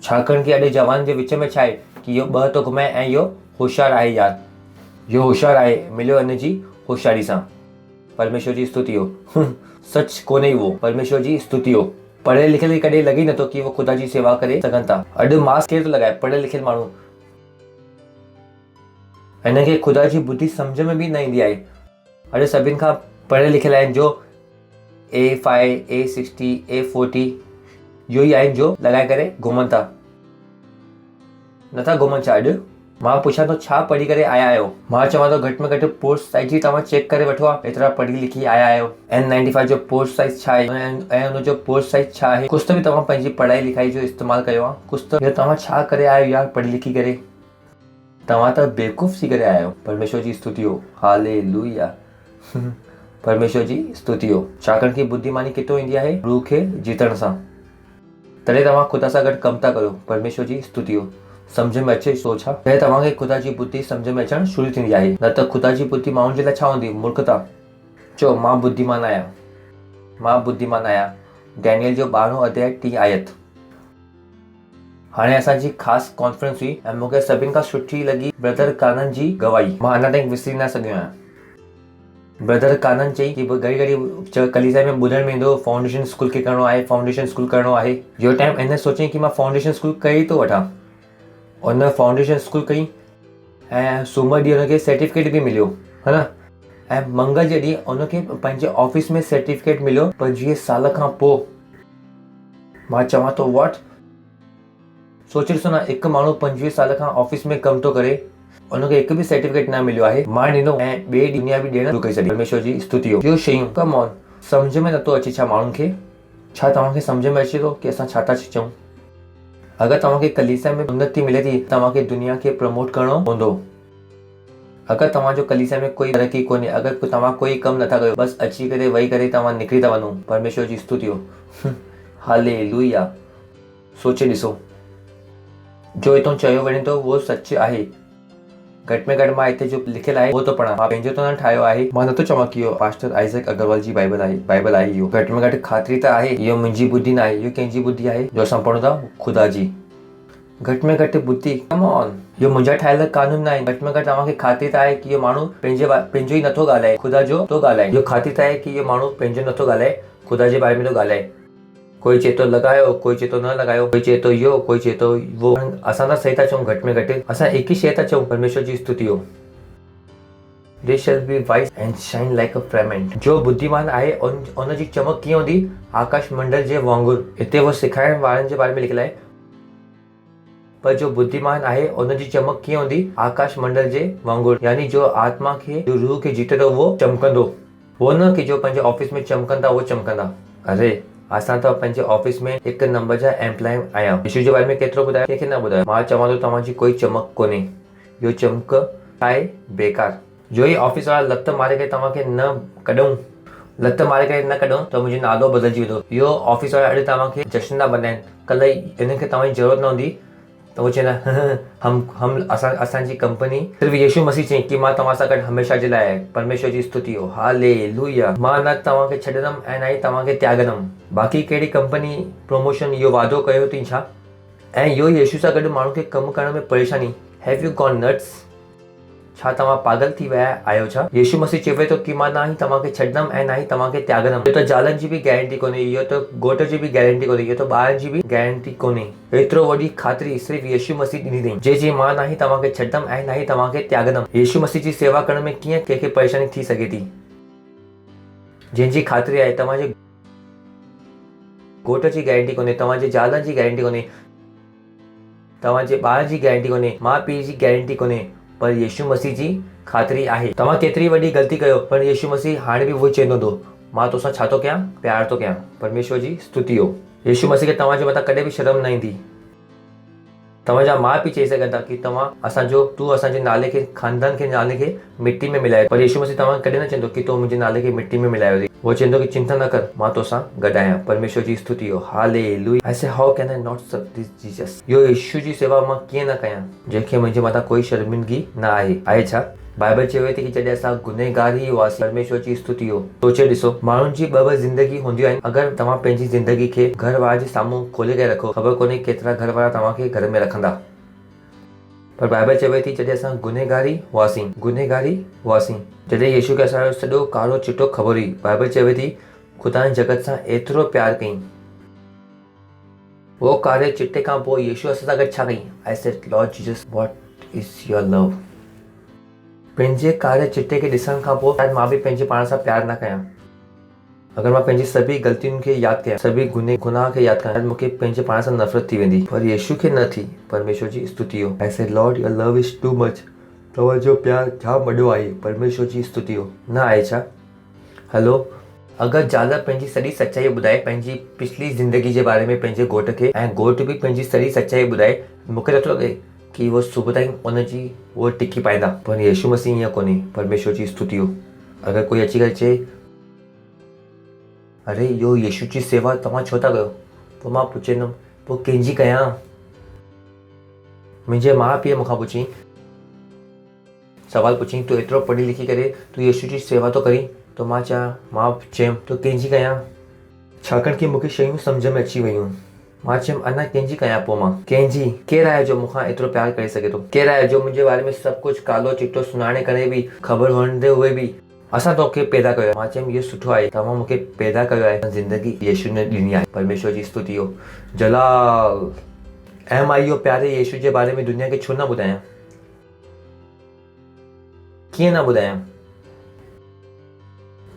छाकाणि कि अॼु जवान जे विच में छा आहे कि इहो ॿ थो घुमाए ऐं इहो होशियारु आहे। यार, इहो होशियारु आहे, मिलियो हिन जी होशियारी सां। परमेश्वर जी स्तुति हो। सच कोन्हे उहो, परमेश्वर जी स्तुति हो। पढ़ियल लिखियल खे कॾहिं लॻी नथो कि वो ख़ुदा जी सेवा करे सघनि था। अॼु मास्क केरु थो लॻाए? पढ़ियल लिखियल माण्हू। हिनखे ख़ुदा जी बुद्धि सम्झ में बि न ईंदी आहे। अॼु सभिनि खां पढ़ियल लिखियल आहिनि जो A5, A60, A40 इहो ई आहिनि जो लॻाए करे घुमनि था। नथा घुमनि छा अॼु? मां पुछां थो छा पढ़ी करे आया आहियो? मां चवां थो घटि में घटि पोस्ट साइज जी तव्हां चेक करे वठो आहे, एतिरा पढ़ी लिखी आया आहियो। N95 जो पोस्ट साइज छा आहे ऐं हुनजो पोस्ट साइज छा आहे? कुझु त बि तव्हां पंहिंजी पढ़ाई लिखाई जो इस्तेमालु कयो आहे, कुझु त तव्हां छा करे आया आहियो यार पढ़ी लिखी करे? तव्हां त बेवकूफ़ थी करे आया आहियो। परमेश्वर जी स्तुति हो, हालेलुया। परमेश्वर जी स्तुति हो, छाकाणि कि बुद्धिमानी किथां ईंदी आहे? रूह खे जीतण सां। तॾहिं तव्हां ख़ुदा सां गॾु कमु था कयो। परमेश्वर जी स्तुति हो। सम्झ में अचे थो छा? तॾहिं तव्हांखे ख़ुदा जी बुद्धि सम्झ में अचणु शुरू थींदी आहे। न त ख़ुदा जी बुद्धि माण्हुनि जे लाइ छा हूंदी? मूर्खता। चओ मां बुद्धिमान आहियां, मां बुद्धिमान आहियां। डैनियल जो 12 अध्याय 30 आयत। हाणे असांजी ख़ासि कॉन्फ्रेंस हुई ऐं मूंखे सभिनि खां सुठी लॻी ब्रदर कानन जी गवाही। मां अञा ताईं विसरी न सघियो आहियां। ब्रदर कानन चई कि घड़ी घड़ी कलीसिया में ॿुधण में ईंदो फाउंडेशन स्कूल खे करिणो आहे, फाउंडेशन स्कूल करिणो आहे। इहो टाइम इन सोचियईं कि मां फाउंडेशन स्कूल कई थो वठां। उन फाउंडेशन स्कूल कई ऐं सूमर ॾींहुं हुनखे सर्टिफिकेट बि मिलियो, है न। ऐं मंगल जे ॾींहुं हुनखे पंहिंजे ऑफिस में सर्टिफिकेट मिलियो 25 साल खां पोइ। मां चवां थो वॉट? सोचे ॾिसो न, हिकु माण्हू 25 साल खां ऑफिस में कमु थो करे, उनखे हिकु बि सर्टिफिकेट न मिलियो आहे। मां ॾिनो ऐं ॿिए दुनिया बि ॾियणु शुरू करे छॾी। परमेश्वर जी स्तुति हो। इहो शयूं कम ऑन सम्झ में नथो अचे छा माण्हुनि खे? छा तव्हांखे सम्झ में अचे थो कि असां छा था चऊं? अगरि तव्हांखे कलीसिया में उन्नति मिले थी, तव्हांखे दुनिया खे प्रमोट करिणो पवंदो। अगरि तव्हांजो कलीसिया में कोई तरक़ी कोन्हे, अगरि तव्हां कोई कमु नथा कयो, बसि अची करे वेही करे तव्हां निकिरी था वञो, परमेश्वर जी स्तुति हो, हालेलुया। सोचे ॾिसो, जो हितां चयो वञे थो उहो सच आहे। घटि में घटि मां हिते जो लिखियलु आहे उहो थो पढ़ां। मां पंहिंजो त न ठाहियो आहे। मां नथो चवां कि इहो पास्टर आइज़ैक अग्रवाल जी बाइबल आहे। इहो घटि में घटि ख़ातिरी त आहे। इहो मुंहिंजी बुद्धि न आहे, इहो कंहिंजी बुद्धि आहे जो असां पढ़ूं था? ख़ुदा जी। घटि में घटि बुद्धि, कम ऑन। इहो मुंहिंजा ठहियल कानून न आहे। घटि में घटि तव्हांखे ख़ातिरी त आहे कि इहो माण्हू पंहिंजो ई नथो ॻाल्हाए, ख़ुदा जो थो ॻाल्हाए। इहो ख़ातिरी त आहे कि इहो माण्हू पंहिंजो नथो ॻाल्हाए, ख़ुदा जे बारे में थो ॻाल्हाए। कोई चए थो लॻायो, कोई चए थो न लॻायो, कोई चए थो इहो, कोई चए थो वो। असां त सही था चऊं। घटि में घटि असां हिकु ई शइ था चऊं, परमेश्वर जी स्तुति हो। They shall be wise and shine like a firmament। जो बुद्धिमान आहे उन जी चमक कीअं हूंदी? आकाश मंडल जे वांगुरु। हिते वो सिखाइण वारनि जे बारे में लिखियलु आहे। पर जो बुद्धिमान आहे उन जी चमक कीअं हूंदी? आकाश मंडल जे वांगुरु। यानी जो आत्मा खे, जो रूह खे जीते थो वो चमकंदो। वो न कि जो पंहिंजे ऑफिस में चमकंदा वो चमकंदा। अरे असां त पंहिंजे ऑफिस में हिकु नंबर जा एम्प्लॉय आहियां। यीशु जे बारे में केतिरो ॿुधायो, कंहिंखे न ॿुधायो। मां चवां थो तव्हांजी कोई चमक कोन्हे। इहो चमक आहे बेकार। जो ई ऑफिस वारा लत मारे करे तव्हांखे न कढूं, लत मारे करे न कढूं त मुंहिंजो नालो बदिलजी वेंदो। इहो ऑफिस वारा अॼु तव्हांखे जश्न था मल्हाइनि, कल्ह इनखे तव्हांजी ज़रूरत न हूंदी त उहो चवंदा असांजी कंपनी सिर्फ़ु यीशु मसीह चई कि मां तव्हां सां गॾु हमेशह जे लाइ आहे। परमेश्वर जी स्तुति हो, हालेलुया। मां न तव्हांखे छॾंदमि ऐं न ई तव्हांखे त्यागंदमि। बाक़ी कहिड़ी कंपनी प्रमोशन इहो वादो कयो थी छा? ऐं इहो यीशु सां गॾु माण्हू खे कमु करण में परेशानी। Have you gone nuts? छा तव्हां पागल थी विया आहियो छा? यीशु मसीह चवे थो कि मां न ई तव्हांखे छॾंदमि ऐं न ई तव्हांखे त्यागंदमि। इहो त ज़ालनि जी बि गारंटी कोन्हे, इहो त घोट जी बि गारंटी कोन्हे, इहो त ॿारनि जी बि गारंटी कोन्हे। एतिरो वॾी ख़ातिरी सिर्फ़ु यीशु मसीह ॾिनी अथई, जे मां न ई तव्हांखे छॾंदमि ऐं न ई तव्हांखे त्यागंदमि। यीशु मसीह जी सेवा करण में कीअं कंहिंखे परेशानी थी सघे थी? जंहिंजी ख़ातिरी आहे, तव्हांजे घोट जी गारंटी कोन्हे, तव्हांजे ज़ालनि जी गारंटी कोन्हे, तव्हांजे ॿार जी गारंटी कोन्हे, माउ पीउ जी गारंटी कोन्हे, पर यीशु मसीह जी ख़ातिरी आहे। तव्हां केतिरी वॾी ग़लती कयो, पर यीशु मसीह हाणे बि उहो चवंदो थो, मां तोसां छा थो कयां? प्यार थो कयां। परमेश्वर जी स्तुति हो। यीशु मसीह खे तव्हांजे मथां कॾहिं बि शर्म न ईंदी। तव्हांजा माउ पीउ चई सघनि था कि तूं असांजे नाले खे, ख़ानदान खे, नाले खे मिट्टी में मिलाए, पर यीशु मसीह तव्हां कॾहिं न चवंदो कि तूं मुंहिंजे नाले खे मिट्टी में मिलायो अथई। वो चवंदो कि चिंता न कर, मां तोसां गॾु आहियां। परमेश्वर जी स्तुति हो, hallelujah. I say how can I not serve this Jesus? इहो यीशु जी सेवा मां कीअं न कयां, जंहिंखे मुंहिंजे मथां कोई शर्मिंदगी न आहे छा? बाइबल चवे थी कि जॾहिं असां गुनहगार ई हुआसीं, परमेश्वर जी स्तुति हो। सोचे ॾिसो, माण्हुनि जी ॿ ज़िंदगी हूंदियूं आहिनि। अगरि तव्हां पंहिंजी ज़िंदगी खे घर वारनि जे साम्हूं खोले करे रखो, ख़बर कोन्हे केतिरा घर वारा तव्हांखे घर में रखंदा। पर बाइबल चवे थी जॾहिं असां गुनहगारी हुआसीं, जॾहिं यीशु खे असांजो सॼो कारो चिटो ख़बर हुई, बाइबल चवे थी ख़ुदा जगत सां एतिरो प्यारु कयईं। वो कारे चिटे खां पोइ यीशु असां सां गॾु छा कयईं? I said Lord Jesus, what is your love? पंहिंजे कारे चिटे खे ॾिसण खां पोइ मां बि पंहिंजे पाण सां प्यारु न कयां। अगर मां पंहिंजी सभी ग़लतियुनि खे यादि कयां, सभी गुनाह खे यादि कयां, मूंखे पंहिंजे पाण सां नफ़रत थी वेंदी, पर यीशु खे न थी। परमेश्वर जी स्तुति हो। I said Lord your love is too much. तव्हांजो प्यार जाम वॾो आहे। परमेश्वर जी स्तुति हो। न आहे छा? हलो, अगरि ज़ाल पंहिंजी सॼी सच्चाई ॿुधाए पंहिंजी पिछली ज़िंदगी जे बारे में पंहिंजे घोट खे, ऐं घोट बि पंहिंजी सॼी सच्चाई ॿुधाए, मूंखे नथो लॻे कि वो सुबुह ताईं उनजी उहो टिकी पाईंदा। पर यीशु मसीह ईअं कोन्हे। परमेश्वर जी स्तुति हो। अगरि कोई अची करे चए अरे यो यीशु जी सेवा तव्हां छो था कयो, पोइ मां पुछंदुमि पोइ कंहिंजी कयां? मुंहिंजे माउ पीउ मूंखां पुछी सवाल पुछी तूं एतिरो पढ़ी लिखी करे तूं यीशु जी सेवा थो करी, त मां चयुमि तो कंहिंजी कयां? छाकाणि कि मूंखे शयूं सम्झ में अची वियूं। मां चयुमि अञा कंहिंजी कयां? पोइ मां कंहिंजी? केरु आहे जो मूंखां एतिरो प्यारु करे सघे थो? केरु आहे जो मुंहिंजे बारे में सभु कुझु कालो चिट्टो सुञाणे करे बि, ख़बर हुअंदे हुए बि असां तोखे पैदा कयो आहे? मां चयुमि इहो सुठो आहे, तव्हां मूंखे पैदा कयो आहे, ज़िंदगी यीशु ने ॾिनी आहे। परमेश्वर जी स्तुति हो। जलाल। ऐं मां इहो प्यारे यीशु जे बारे में दुनिया खे छो न ॿुधायां? कीअं न ॿुधायां?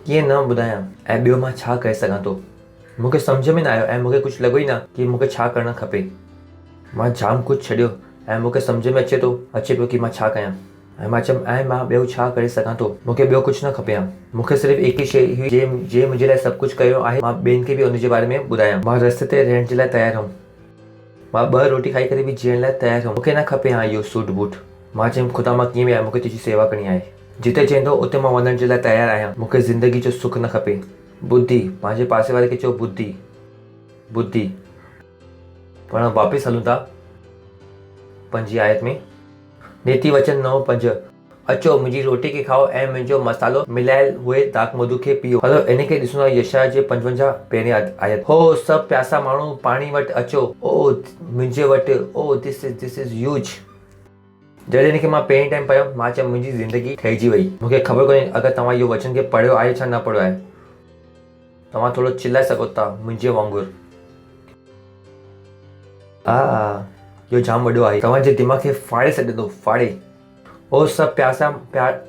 कीअं न ॿुधायां? ऐं ॿियो मां छा करे सघां थो? मूंखे सम्झ में न आयो ऐं मूंखे कुझु लॻो ई न कि मूंखे छा करणु खपे। मां जाम कुझु छॾियो ऐं मूंखे सम्झ में अचे पियो कि मां छा कयां। ऐं मां चयुमि ऐं मां ॿियो छा करे सघां थो? मूंखे ॿियो कुझु न खपे। मूंखे सिर्फ़ु हिकु शइ हुई जे मुंहिंजे लाइ सभु कुझु कयो आहे, मां ॿियनि खे बि उनजे बारे में ॿुधायां। मां रस्ते ते रहण जे लाइ तयारु हुउमि। मां 2 रोटी खाई करे बि जीअण लाइ तयारु हुउमि। मूंखे न खपे इहो सूट बूट। मां चयुमि ख़ुदा मां कीअं बि आहियां, मूंखे तुंहिंजी सेवा करणी आहे। जिते चवंदो उते मां वञण जे लाइ तयारु आहियां। मूंखे ज़िंदगी जो सुख न खपे। बुद्धि, पंहिंजे पासे वारे खे चओ बुद्धि। पाण वापसि हलूं था 5 आयत में। नीति वचन 9:5 अचो मुंहिंजी रोटी खे खाओ ऐं मुंहिंजो मसालो मिलायल हुए दाख मधु खे पीओ। हलो इन खे ॾिसूं था यशाया जे 55 पहिरीं आयत। हो सभु प्यासा माण्हू पाणी वटि अचो, ओ मुंहिंजे वटि, ओ दिस इज़ ह्यूज। जॾहिं हिनखे मां पहिरीं टाइम पढ़ियो, मां चयो मुंहिंजी ज़िंदगी ठहिजी वई। मूंखे ख़बर कोन्हे अगरि तव्हां इहो वचन खे पढ़ियो आहे छा न पढ़ियो आहे। तव्हां थोरो चिल्लाए सघो था मुंहिंजे वांगुरु। इहो जाम वॾो आहे, तव्हांजे दिमाग़ खे फाड़े छॾंदो, फाड़े। ओ सभु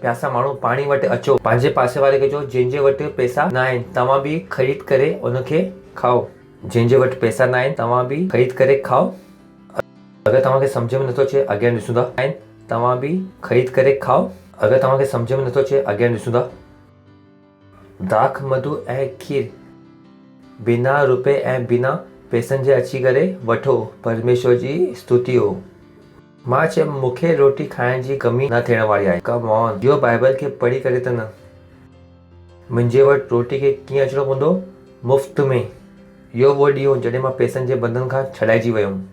प्यासा माण्हू पाणी वटि अचो, पंहिंजे पासे वारे खे चओ जंहिंजे वटि पैसा न आहिनि तव्हां बि ख़रीद करे उनखे खाओ। जंहिंजे वटि पैसा न आहिनि तव्हां बि ख़रीद करे खाओ। अगरि तव्हांखे सम्झ में नथो अचे अॻियां ॾिसूं था। तव्हां बि ख़रीद करे खाओ। अगरि तव्हांखे सम्झ में नथो अचे अॻियां ॾिसूं था। दाख मधु ऐं खीर बिना रुपए ऐं बिना पैसनि जे अची करे वठो। परमेश्वर जी स्तुति हो। मां चयुमि मूंखे रोटी खाइण जी कमी न थियण वारी आहे। कम ऑन, इहो बाइबल खे पढ़ी करे त न। मुंहिंजे वटि रोटी खे कीअं अचिणो पवंदो? मुफ़्त में। इहो उहो ॾींहुं हो जॾहिं मां पैसनि जे बंधन खां छॾाइजी वियुमि।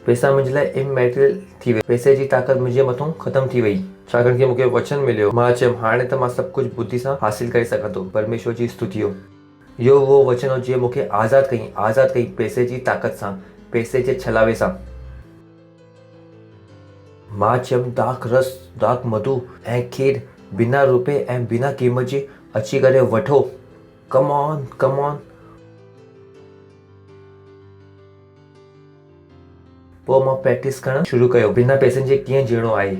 पैसा मुंहिंजे लाइ इमैटेरियल थी वियो। पैसे जी ताक़त मुंहिंजे मथां ख़तमु थी वई, छाकाणि कि मूंखे वचन मिलियो। मां चयुमि हाणे त मां सभु कुझु बुद्धि सां हासिल करे सघां थो। परमेश्वर जी स्तुति हो। इहो उहो वचन हो जीअं मूंखे आज़ादु कई पैसे जी ताक़त सां, पैसे जे छलावे सां। मां चयुमि दाख रस, दाख मधु ऐं खीर बिना रुपए ऐं बिना क़ीमत जे अची करे वठो। Come on, come on. पोइ मां प्रैक्टिस करणु शुरू कयो बिना पैसनि जे कीअं जीअणो आहे,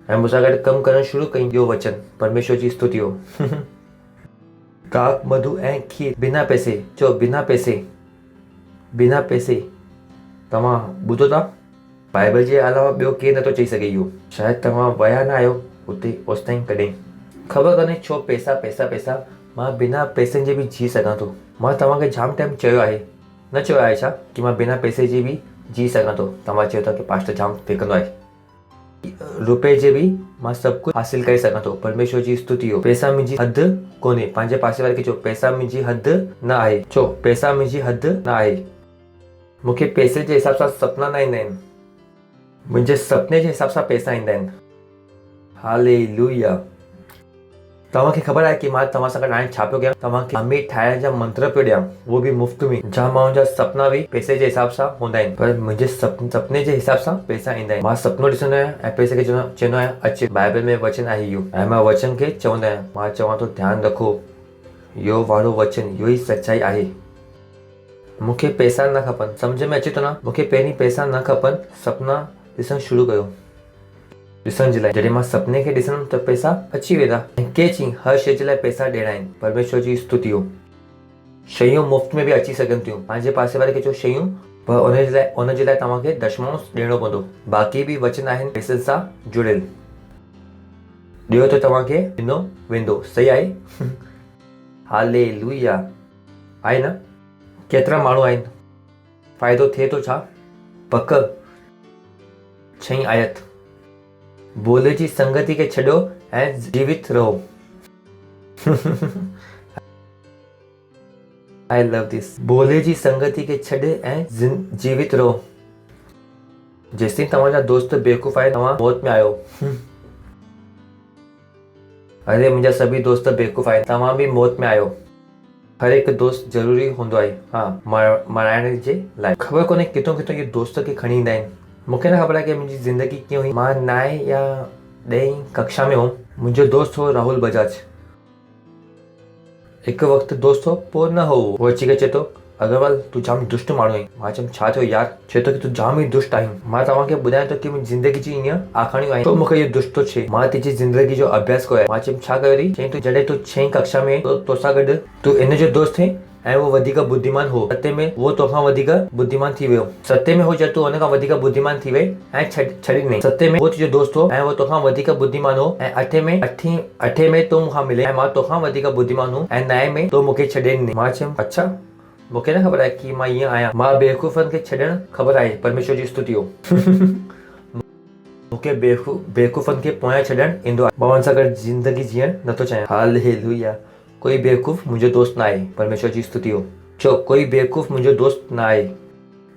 ऐं मूंसां गॾु कमु करणु शुरू कई। इहो वचन परमेश्वर जी स्तुति हो। दाख मधु ऐं खीर बिना पैसे। चओ बिना पैसे। तव्हां ॿुधो था? बाइबल जे अलावा ॿियो केरु नथो चई सघे इहो। शायदि तव्हां विया न आहियो उते ओसि ताईं कॾहिं। ख़बर कोन्हे छो पैसा। मां बिना पैसनि जे बि जी सघां थो। मां तव्हांखे जाम टाइम चयो आहे, न चयो आहे छा कि मां बिना पैसे जे बि जी सघां थो? तव्हां चयो था कि पास्टर जाम फेकंदो आहे। रुपए जे बि मां सभु कुझु हासिल करे सघां थो। परमेश्वर जी स्तुति हो। पैसा मुंहिंजी हद कोन्हे। पंहिंजे पासे वारे खे चओ पैसा मुंहिंजी हद न आहे। चओ पैसा मुंहिंजी हद न आहे। मूंखे पैसे जे हिसाब सां सपना न ईंदा आहिनि, मुंहिंजे सपने जे हिसाब सां पैसा ईंदा आहिनि। हालेलुया। तव्हांखे ख़बर आहे कि मां तव्हां सां गॾु हाणे छा पियो कयां? तव्हांखे अमीर ठाहिण जा मंत्र पियो ॾियां, उहो बि मुफ़्त में। जाम माण्हुनि जा सपना बि पैसे जे हिसाब सां हूंदा आहिनि, पर मुंहिंजे सपने जे हिसाब सां पैसा ईंदा आहिनि। मां सपनो ॾिसंदो आहियां ऐं पैसे खे चवंदो आहियां अच। बाइबल में वचन आहे इहो, ऐं मां वचन खे चवंदो आहियां। मां चवां थो ध्यानु रखो, इहो वारो वचन, इहो ई सच्चाई आहे। मूंखे पैसा न खपनि। सम्झ में अचे थो न? मूंखे पहिरीं पैसा न खपनि। सपना ॾिसणु शुरू कयो। ॾिसण जे लाइ। जॾहिं मां सपने खे ॾिसंदुमि त पैसा अची वेंदा। ऐं के चई हर शइ जे लाइ पैसा ॾियणा आहिनि। परमेश्वर जी स्तुति हो। शयूं मुफ़्त में बि अची सघनि थियूं। पंहिंजे पासे वारे खे चओ शयूं, पर उनजे लाइ तव्हांखे दशमांश ॾियणो पवंदो। बाक़ी बि वचन आहिनि पैसनि सां जुड़ियल। ॾियो त तव्हांखे ॾिनो वेंदो। सही आहे? हालेलुया। आहे न? केतिरा माण्हू आहिनि? फ़ाइदो थिए थो छा? पक। 6 आयत, बोले जी संगति खे छॾियो ऐं जीवित रहो। आई लव दिस। बोले जी संगति खे छॾे ऐं जीवित रहो। जेसिताईं तव्हांजा दोस्त बेवकूफ़ आहिनि, तव्हां मौत में आहियो। अरे मुंहिंजा सभी दोस्त बेवकूफ़ आहिनि, तव्हां बि मौत में आहियो। हर हिकु दोस्त ज़रूरी हूंदो आहे, हा, मराइण जे लाइ। ख़बर कोन्हे किथां इहे दोस्त खे खणी ईंदा आहिनि। मूंखे न ख़बर आहे कि मुंहिंजी ज़िंदगी कीअं हुई। मां 9 या 10 कक्षा में हुउमि। मुंहिंजो दोस्त हो राहुल बजाज। हिकु वक़्तु दोस्त हो, पोइ न हो। वो अची करे चए थो, अग्रवाल तूं जाम दुष्ट माण्हू आहीं। मां चयुमि छा थियो यार? चए थो कि तूं जाम ई दुष्ट आहीं। मां तव्हांखे ॿुधायां थो कि मुंहिंजी ज़िंदगी जी ईअं आखाणियूं आहिनि, तो मूंखे इहो दुष्ट थो थिए। मां तुंहिंजी ज़िंदगी जो अभ्यास कयो आहे। मां चयुमि छा कयो अथई? चईं जॾहिं तूं 6 कक्षा में तोसां गॾु तूं इन जो दोस्त थिए ऐं वो वधीक बुद्धिमान हो। 7 में वो तोखां वधीक बुद्धिमान थी वियो। 7 में हो जॾहिं तूं हुन खां वधीक बुद्धिमान थी वई ऐं छॾी ॾिनई। 7 में वो तुंहिंजो दोस्त हो ऐं वो तोखां वधीक बुद्धिमान हो। ऐं 8 में तो मूंखां मिले ऐं मां तोखां वधीक बुद्धिमान हो। ऐं 9 में तो मूंखे छॾे ॾिनई। मां चयुमि अच्छा, मूंखे न ख़बर आहे कि मां ईअं आहियां। मां बेवकूफ़नि खे छॾणु ख़बर आहे। परमेश्वर जी स्तुति हो। मूंखे बेवकूफ़नि खे पोयां छॾणु ईंदो आहे। मां हुन सां गॾु ज़िंदगी जीअणु नथो चाहियां। हालेलुया। कोई बेवकूफ़ मुंहिंजो दोस्त न आहे। परमेश्वर जी स्तुति हो। छो कोई बेवकूफ़ मुंहिंजो दोस्त न आहे?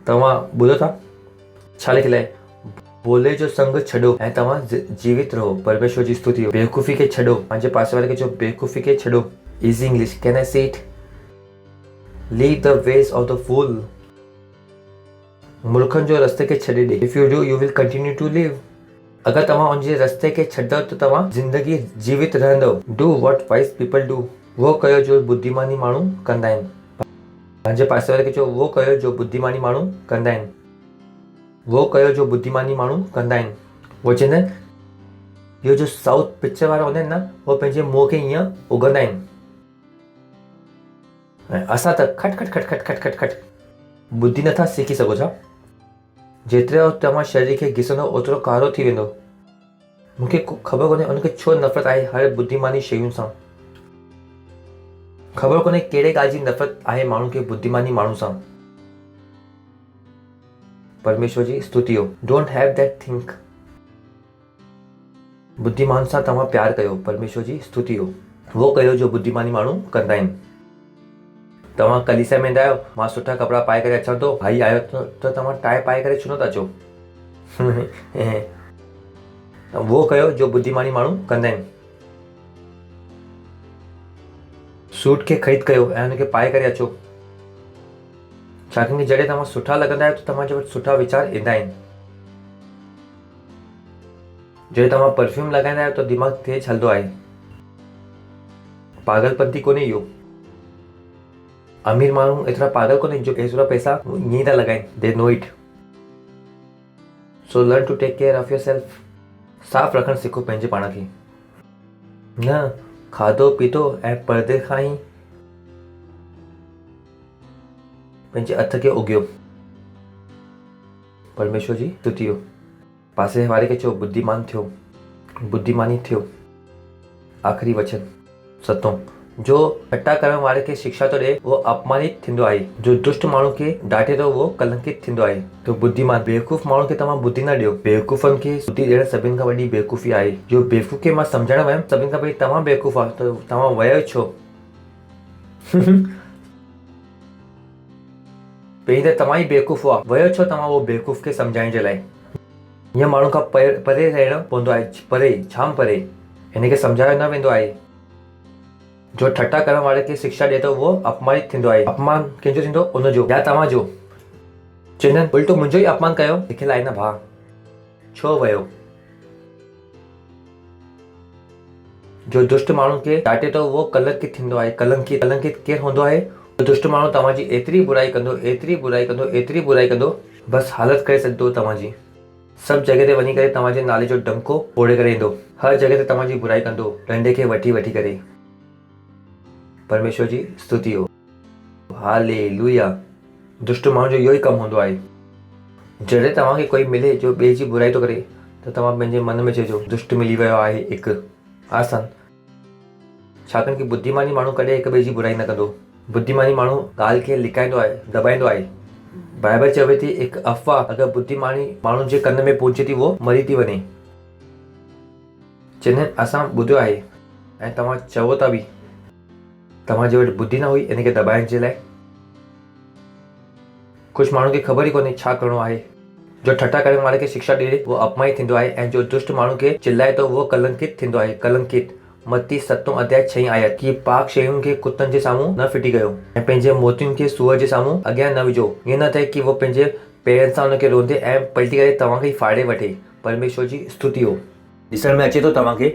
तव्हां ॿुधो था छा लिखियलु आहे? बोले जो संग छॾो ऐं तव्हां जीवित रहो। परमेश्वर जी स्तुति हो। बेवकूफ़ी खे छॾो। पंहिंजे पासे वारे खे चओ बेवकूफ़ी खे छॾो। Easy English, can I say it? Leave the ways of the fool. मूर्खनि जो रस्ते खे छॾे ॾे। If you do you will continue to live. अगर तव्हां उनजे रस्ते खे छॾंदव त तव्हां ज़िंदगी जीवित रहंदव। Do what wise people do. वो कयो जो बुद्धिमानी माण्हू कंदा आहिनि। पंहिंजे पासे वारे खे चओ वो कयो जो बुद्धिमानी माण्हू कंदा आहिनि। वो कयो जो बुद्धिमानी माण्हू कंदा आहिनि। वो चवंदा आहिनि, इहो जो साउथ पिक्चर वारा हूंदा आहिनि न, वो पंहिंजे मुंहं खे ईअं उगंदा आहिनि। ऐं असां त खट खट खट खट खट खट खट बुद्धि नथा सिखी सघो छा? जेतिरो तव्हां शरीर खे घिसंदो ओतिरो कारो थी वेंदो। मूंखे ख़बर कोन्हे उनखे छो नफ़रत आहे हर बुद्धिमानी शयुनि सां। ख़बर कोन्हे कहिड़े ॻाल्हि जी नफ़रत आहे माण्हू खे बुद्धिमानी माण्हू सां। परमेश्वर जी स्तुति हो। Don't have that think. बुद्धिमान सां तव्हां प्यार कयो। परमेश्वर जी स्तुति हो। वो कयो जो बुद्धिमानी माण्हू कंदा आहिनि। तव्हां कलीसिया में ईंदा आहियो, मां सुठा कपिड़ा पाए करे अचां थो, भाई आयो त तव्हां टाई पाए करे छो नथा अचो? वो कयो जो बुद्धिमानी माण्हू कंदा आहिनि। सूट खे ख़रीद कयो ऐं हुनखे पाए करे अचो। छाकाणि जॾहिं तव्हां सुठा लॻंदा आहियो त तव्हांजे वटि सुठा वीचार ईंदा आहिनि। जॾहिं तव्हां परफ्यूम लॻाईंदा आहियो त दिमाग़ तेज हलंदो आहे। पागलपंती कोन्हे इहो। अमीर माण्हू एतिरा पागल कोन्हे जो एतिरा पैसा ईअं था लॻाइनि। They know it. So learn to take care of yourself. साफ़ रखणु सिखो पंहिंजे पाण खे। न खाधो पीतो ऐं परदे खां ई पंहिंजे हथ खे उगियो। परमेश्वर जी स्तुति हो। पासे वारे खे चओ बुद्धिमान थियो, बुद्धिमानी थियो। आख़िरी वचन 7, जो ठट्टा करण वारे खे शिक्षा थो ॾे उहो अपमानित थींदो आहे। जो दुष्ट माण्हू खे डांटे थो उहो कलंकित थींदो आहे। तो बुद्धिमान बेवकूफ़ माण्हू खे तव्हां बुद्धि न ॾियो। बेवकूफ़नि खे बुद्धि ॾियण सभिनि खां वॾी बेवकूफ़ी आहे। जो बेवकूफ़ खे मां सम्झण वियमि सभिनि खां पहिरीं तव्हां बेवकूफ़ आहे त तव्हां वयो छो? पहिरीं त तव्हां ई बेवकूफ़ हुआ, वयो छो तव्हां उहो बेवकूफ़ खे सम्झाइण जे लाइ? हीअं माण्हू खां परे रहणो पवंदो आहे। परे, जाम परे। हिनखे सम्झायो न वेंदो आहे। जो ठट्टा करण वारे खे शिक्षा ॾिए थो उहो अपमानित थींदो आहे। अपमान कंहिंजो थींदो? उनजो या तव्हांजो। चवंदा आहिनि उल्टो मुंहिंजो ई अपमान कयो। लिखियलु आहे न भाउ, छो वयो? जो दुष्ट माण्हू खे डांटे थो उहो कलंकित थींदो आहे। कलंकित केरु हूंदो आहे? दुष्ट माण्हू तव्हांजी एतिरी बुराई कंदो, एतिरी बुराई कंदो, एतिरी बुराई कंदो, बसि हालत करे छॾींदो तव्हांजी। सभु जॻह ते वञी करे तव्हांजे नाले जो डंको फोड़े करे ईंदो, हर जॻह ते तव्हांजी बुराई कंदो, डंडे खे वठी वठी करे। परमेश्वर जी स्तुति हो। हालेलुया। दुष्ट माण्हू जो इहो ई कमु हूंदो आहे। जॾहिं तव्हांखे कोई मिले जो ॿिए जी बुराई थो करे त तव्हां पंहिंजे मन में चइजो दुष्ट मिली वियो आहे हिकु आसान। छाकाणि कि बुद्धिमानी माण्हू कॾहिं हिक ॿिए जी बुराई न कंदो। बुद्धिमानी माण्हू ॻाल्हि खे लिकाईंदो आहे, दॿाईंदो आहे। बाइबल चवे थी हिकु अफ़वाह अगरि बुद्धिमानी माण्हू जे कन में पहुचे थी उहो मरी थी वञे। जॾहिं असां ॿुधियो आहे ऐं तव्हां चओ था बि, तव्हांजे वटि बुद्धि न हुई इन खे दॿाइण जे लाइ। कुझु माण्हू खे ख़बर ई कोन्हे छा करिणो आहे। जो ठटा करण वारे खे शिक्षा ॾिए उहो अपमानित थींदो आहे ऐं जो दुष्ट माण्हू खे चिल्लाए थो उहो कलंकित थींदो आहे। कलंकित। मत्ती 7 अध्याय 6 आयत कि पाक शयुनि खे कुतनि जे साम्हूं न फिटी कयो ऐं पंहिंजे मोतियुनि खे सूअर जे साम्हूं अॻियां न विझो। ईअं न थिए कि उहो पंहिंजे पेरनि सां हुनखे रोंदे ऐं पलटी करे तव्हांखे ई फाड़े वठे। परमेश्वर जी स्तुति हो। ॾिसण में अचे थो तव्हांखे,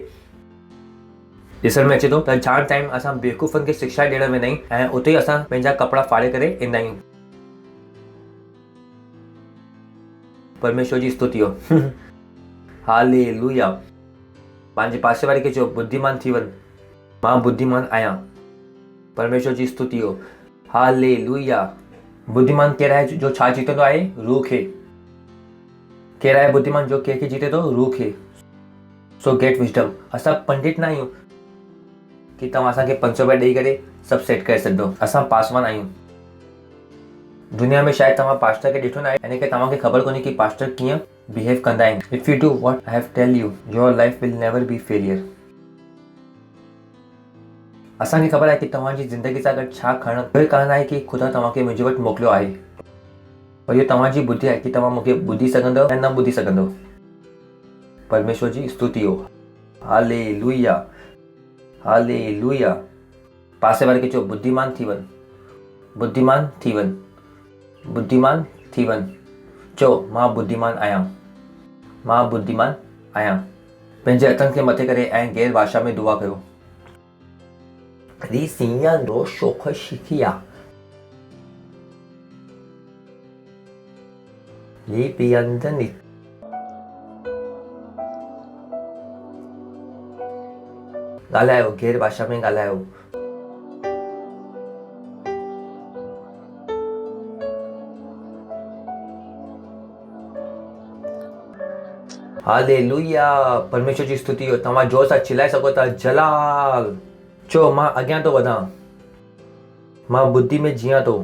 ॾिसण में अचे थो त जाम टाइम असां बेवकूफ़नि खे शिक्षा ॾियण वेंदा आहियूं ऐं उते ई असां पंहिंजा कपिड़ा फाड़े करे ईंदा आहियूं। परमेश्वर जी स्तुति हो। हालेलुया। पंहिंजे पासे वारे खे चओ बुद्धिमान थी वञ, मां बुद्धिमान आहियां। परमेश्वर जी स्तुति हो। हालेलुया। बुद्धिमान केरु आहे जो छा जीतंदो आहे? रूह खे। केरु आहे बुद्धिमान जो कंहिंखे जीते थो? रूह खे। सो गेट विजडम। असां पंडित न आहियूं कि तव्हां असांखे 500 रुपया ॾेई करे सभु सेट करे सघंदो। असां पासवान आहियूं। दुनिया में शायदि तव्हां पास्टर खे ॾिठो न आहे, इन खे तव्हांखे ख़बर कोन्हे कि पास्टर कीअं बिहेव कंदा आहिनि। If you do what I have tell you, your life will never be failure. असांखे ख़बर आहे कि तव्हांजी ज़िंदगी सां गॾु छा खणणु। इहो कान आहे कि ख़ुदा तव्हांखे मुंहिंजे वटि मोकिलियो आहे, पर इहो तव्हांजी बुद्धि आहे कि तव्हां मूंखे ॿुधी सघंदव ऐं न ॿुधी सघंदव। परमेश्वर जी स्तुति हो। हालेलुया। हालेलुया। पासे वारे खे चओ बुद्धिमान थी वञ, बुद्धिमान थी वञ, बुद्धिमान थी वञ। चओ मां बुद्धिमान आहियां, मां बुद्धिमान आहियां। पंहिंजे हथनि खे मथे करे ऐं गैर भाषा में दुआ कयो। रीसियानो शोख शिखिया लिपियंदनि। ॻाल्हायो, गैर भाषा में ॻाल्हायो। हालेलुया। परमेश्वर जी स्तुति हो। तव्हां जोर सां चिल्लाए सघो था जलाल। चओ मां अॻियां थो वधां, मां बुद्धि में जियां थो।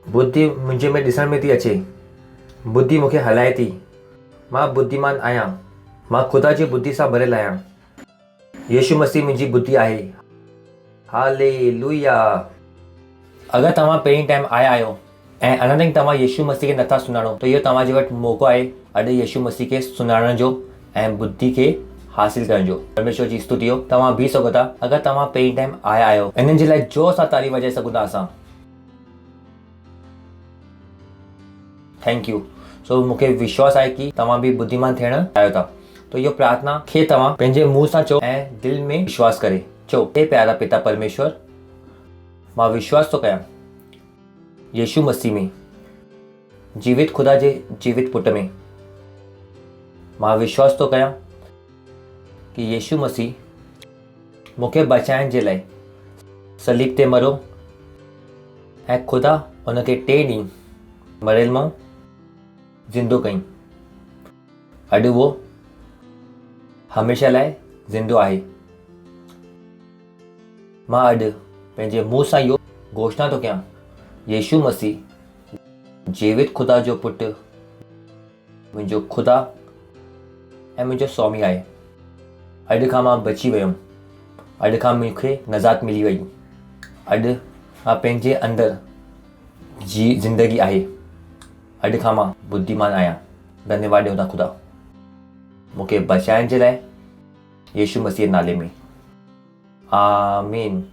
बुद्धि मुंहिंजे में ॾिसण में थी अचे, बुद्धि मूंखे हलाए थी। मां बुद्धिमान आहियां, मां ख़ुदा जी बुद्धि सां भरियल आहियां। यीशु मसीह मुंहिंजी बुद्धि आहे। हालेलुया। अगरि तव्हां पहिरीं टाइम आया आहियो ऐं अञा ताईं तव्हां यीशु मसीह खे नथा सुञाणो त इहो तव्हांजे वटि मौक़ो आहे अॼु यीशु मसीह खे सुञाणण जो ऐं बुद्धि खे हासिल करण जो। परमेश्वर जी स्तुति हो। तव्हां बीह सघो था अगरि तव्हां पहिरीं टाइम आया आहियो। इन्हनि जे लाइ जोर सां ताली वॼाए सघूं था असां। Thank you. सो मूंखे विश्वास आहे कि तव्हां बि बुद्धिमान थियण चाहियो था। तो इहो प्रार्थना खे तव्हां पंहिंजे मुंहं सां चओ ऐं दिलि में विश्वास करे चओ, हे प्यारा पिता परमेश्वर, मां विश्वास थो कयां यीशु मसीह में, जीवित ख़ुदा जे जीवित पुट में। मां विश्वास थो कयां कि यीशु मसीह मूंखे बचाइण जे लाइ सलीब ते मरो ऐं ख़ुदा हुनखे 3 ॾींहं मरियल मां ज़िंदो कई। अॼु उहो हमेशह लाइ ज़िंदो आहे। मां अॼु पंहिंजे मुंहं सां इहो घोषणा थो कयां, यीशु मसीह जीवित ख़ुदा जो पुटु, मुंहिंजो ख़ुदा ऐं मुंहिंजो स्वामी आहे। अॼु खां मां बची वियुमि, अॼु खां मूंखे नज़ात मिली वई। अॼु मां पंहिंजे अंदरि जी ज़िंदगी आहे। अॼु खां मां बुद्धिमान आहियां। धन्यवाद ॾियूं था ख़ुदा मूंखे बचाइण जे लाइ यीशु मसीह नाले में। आमीन।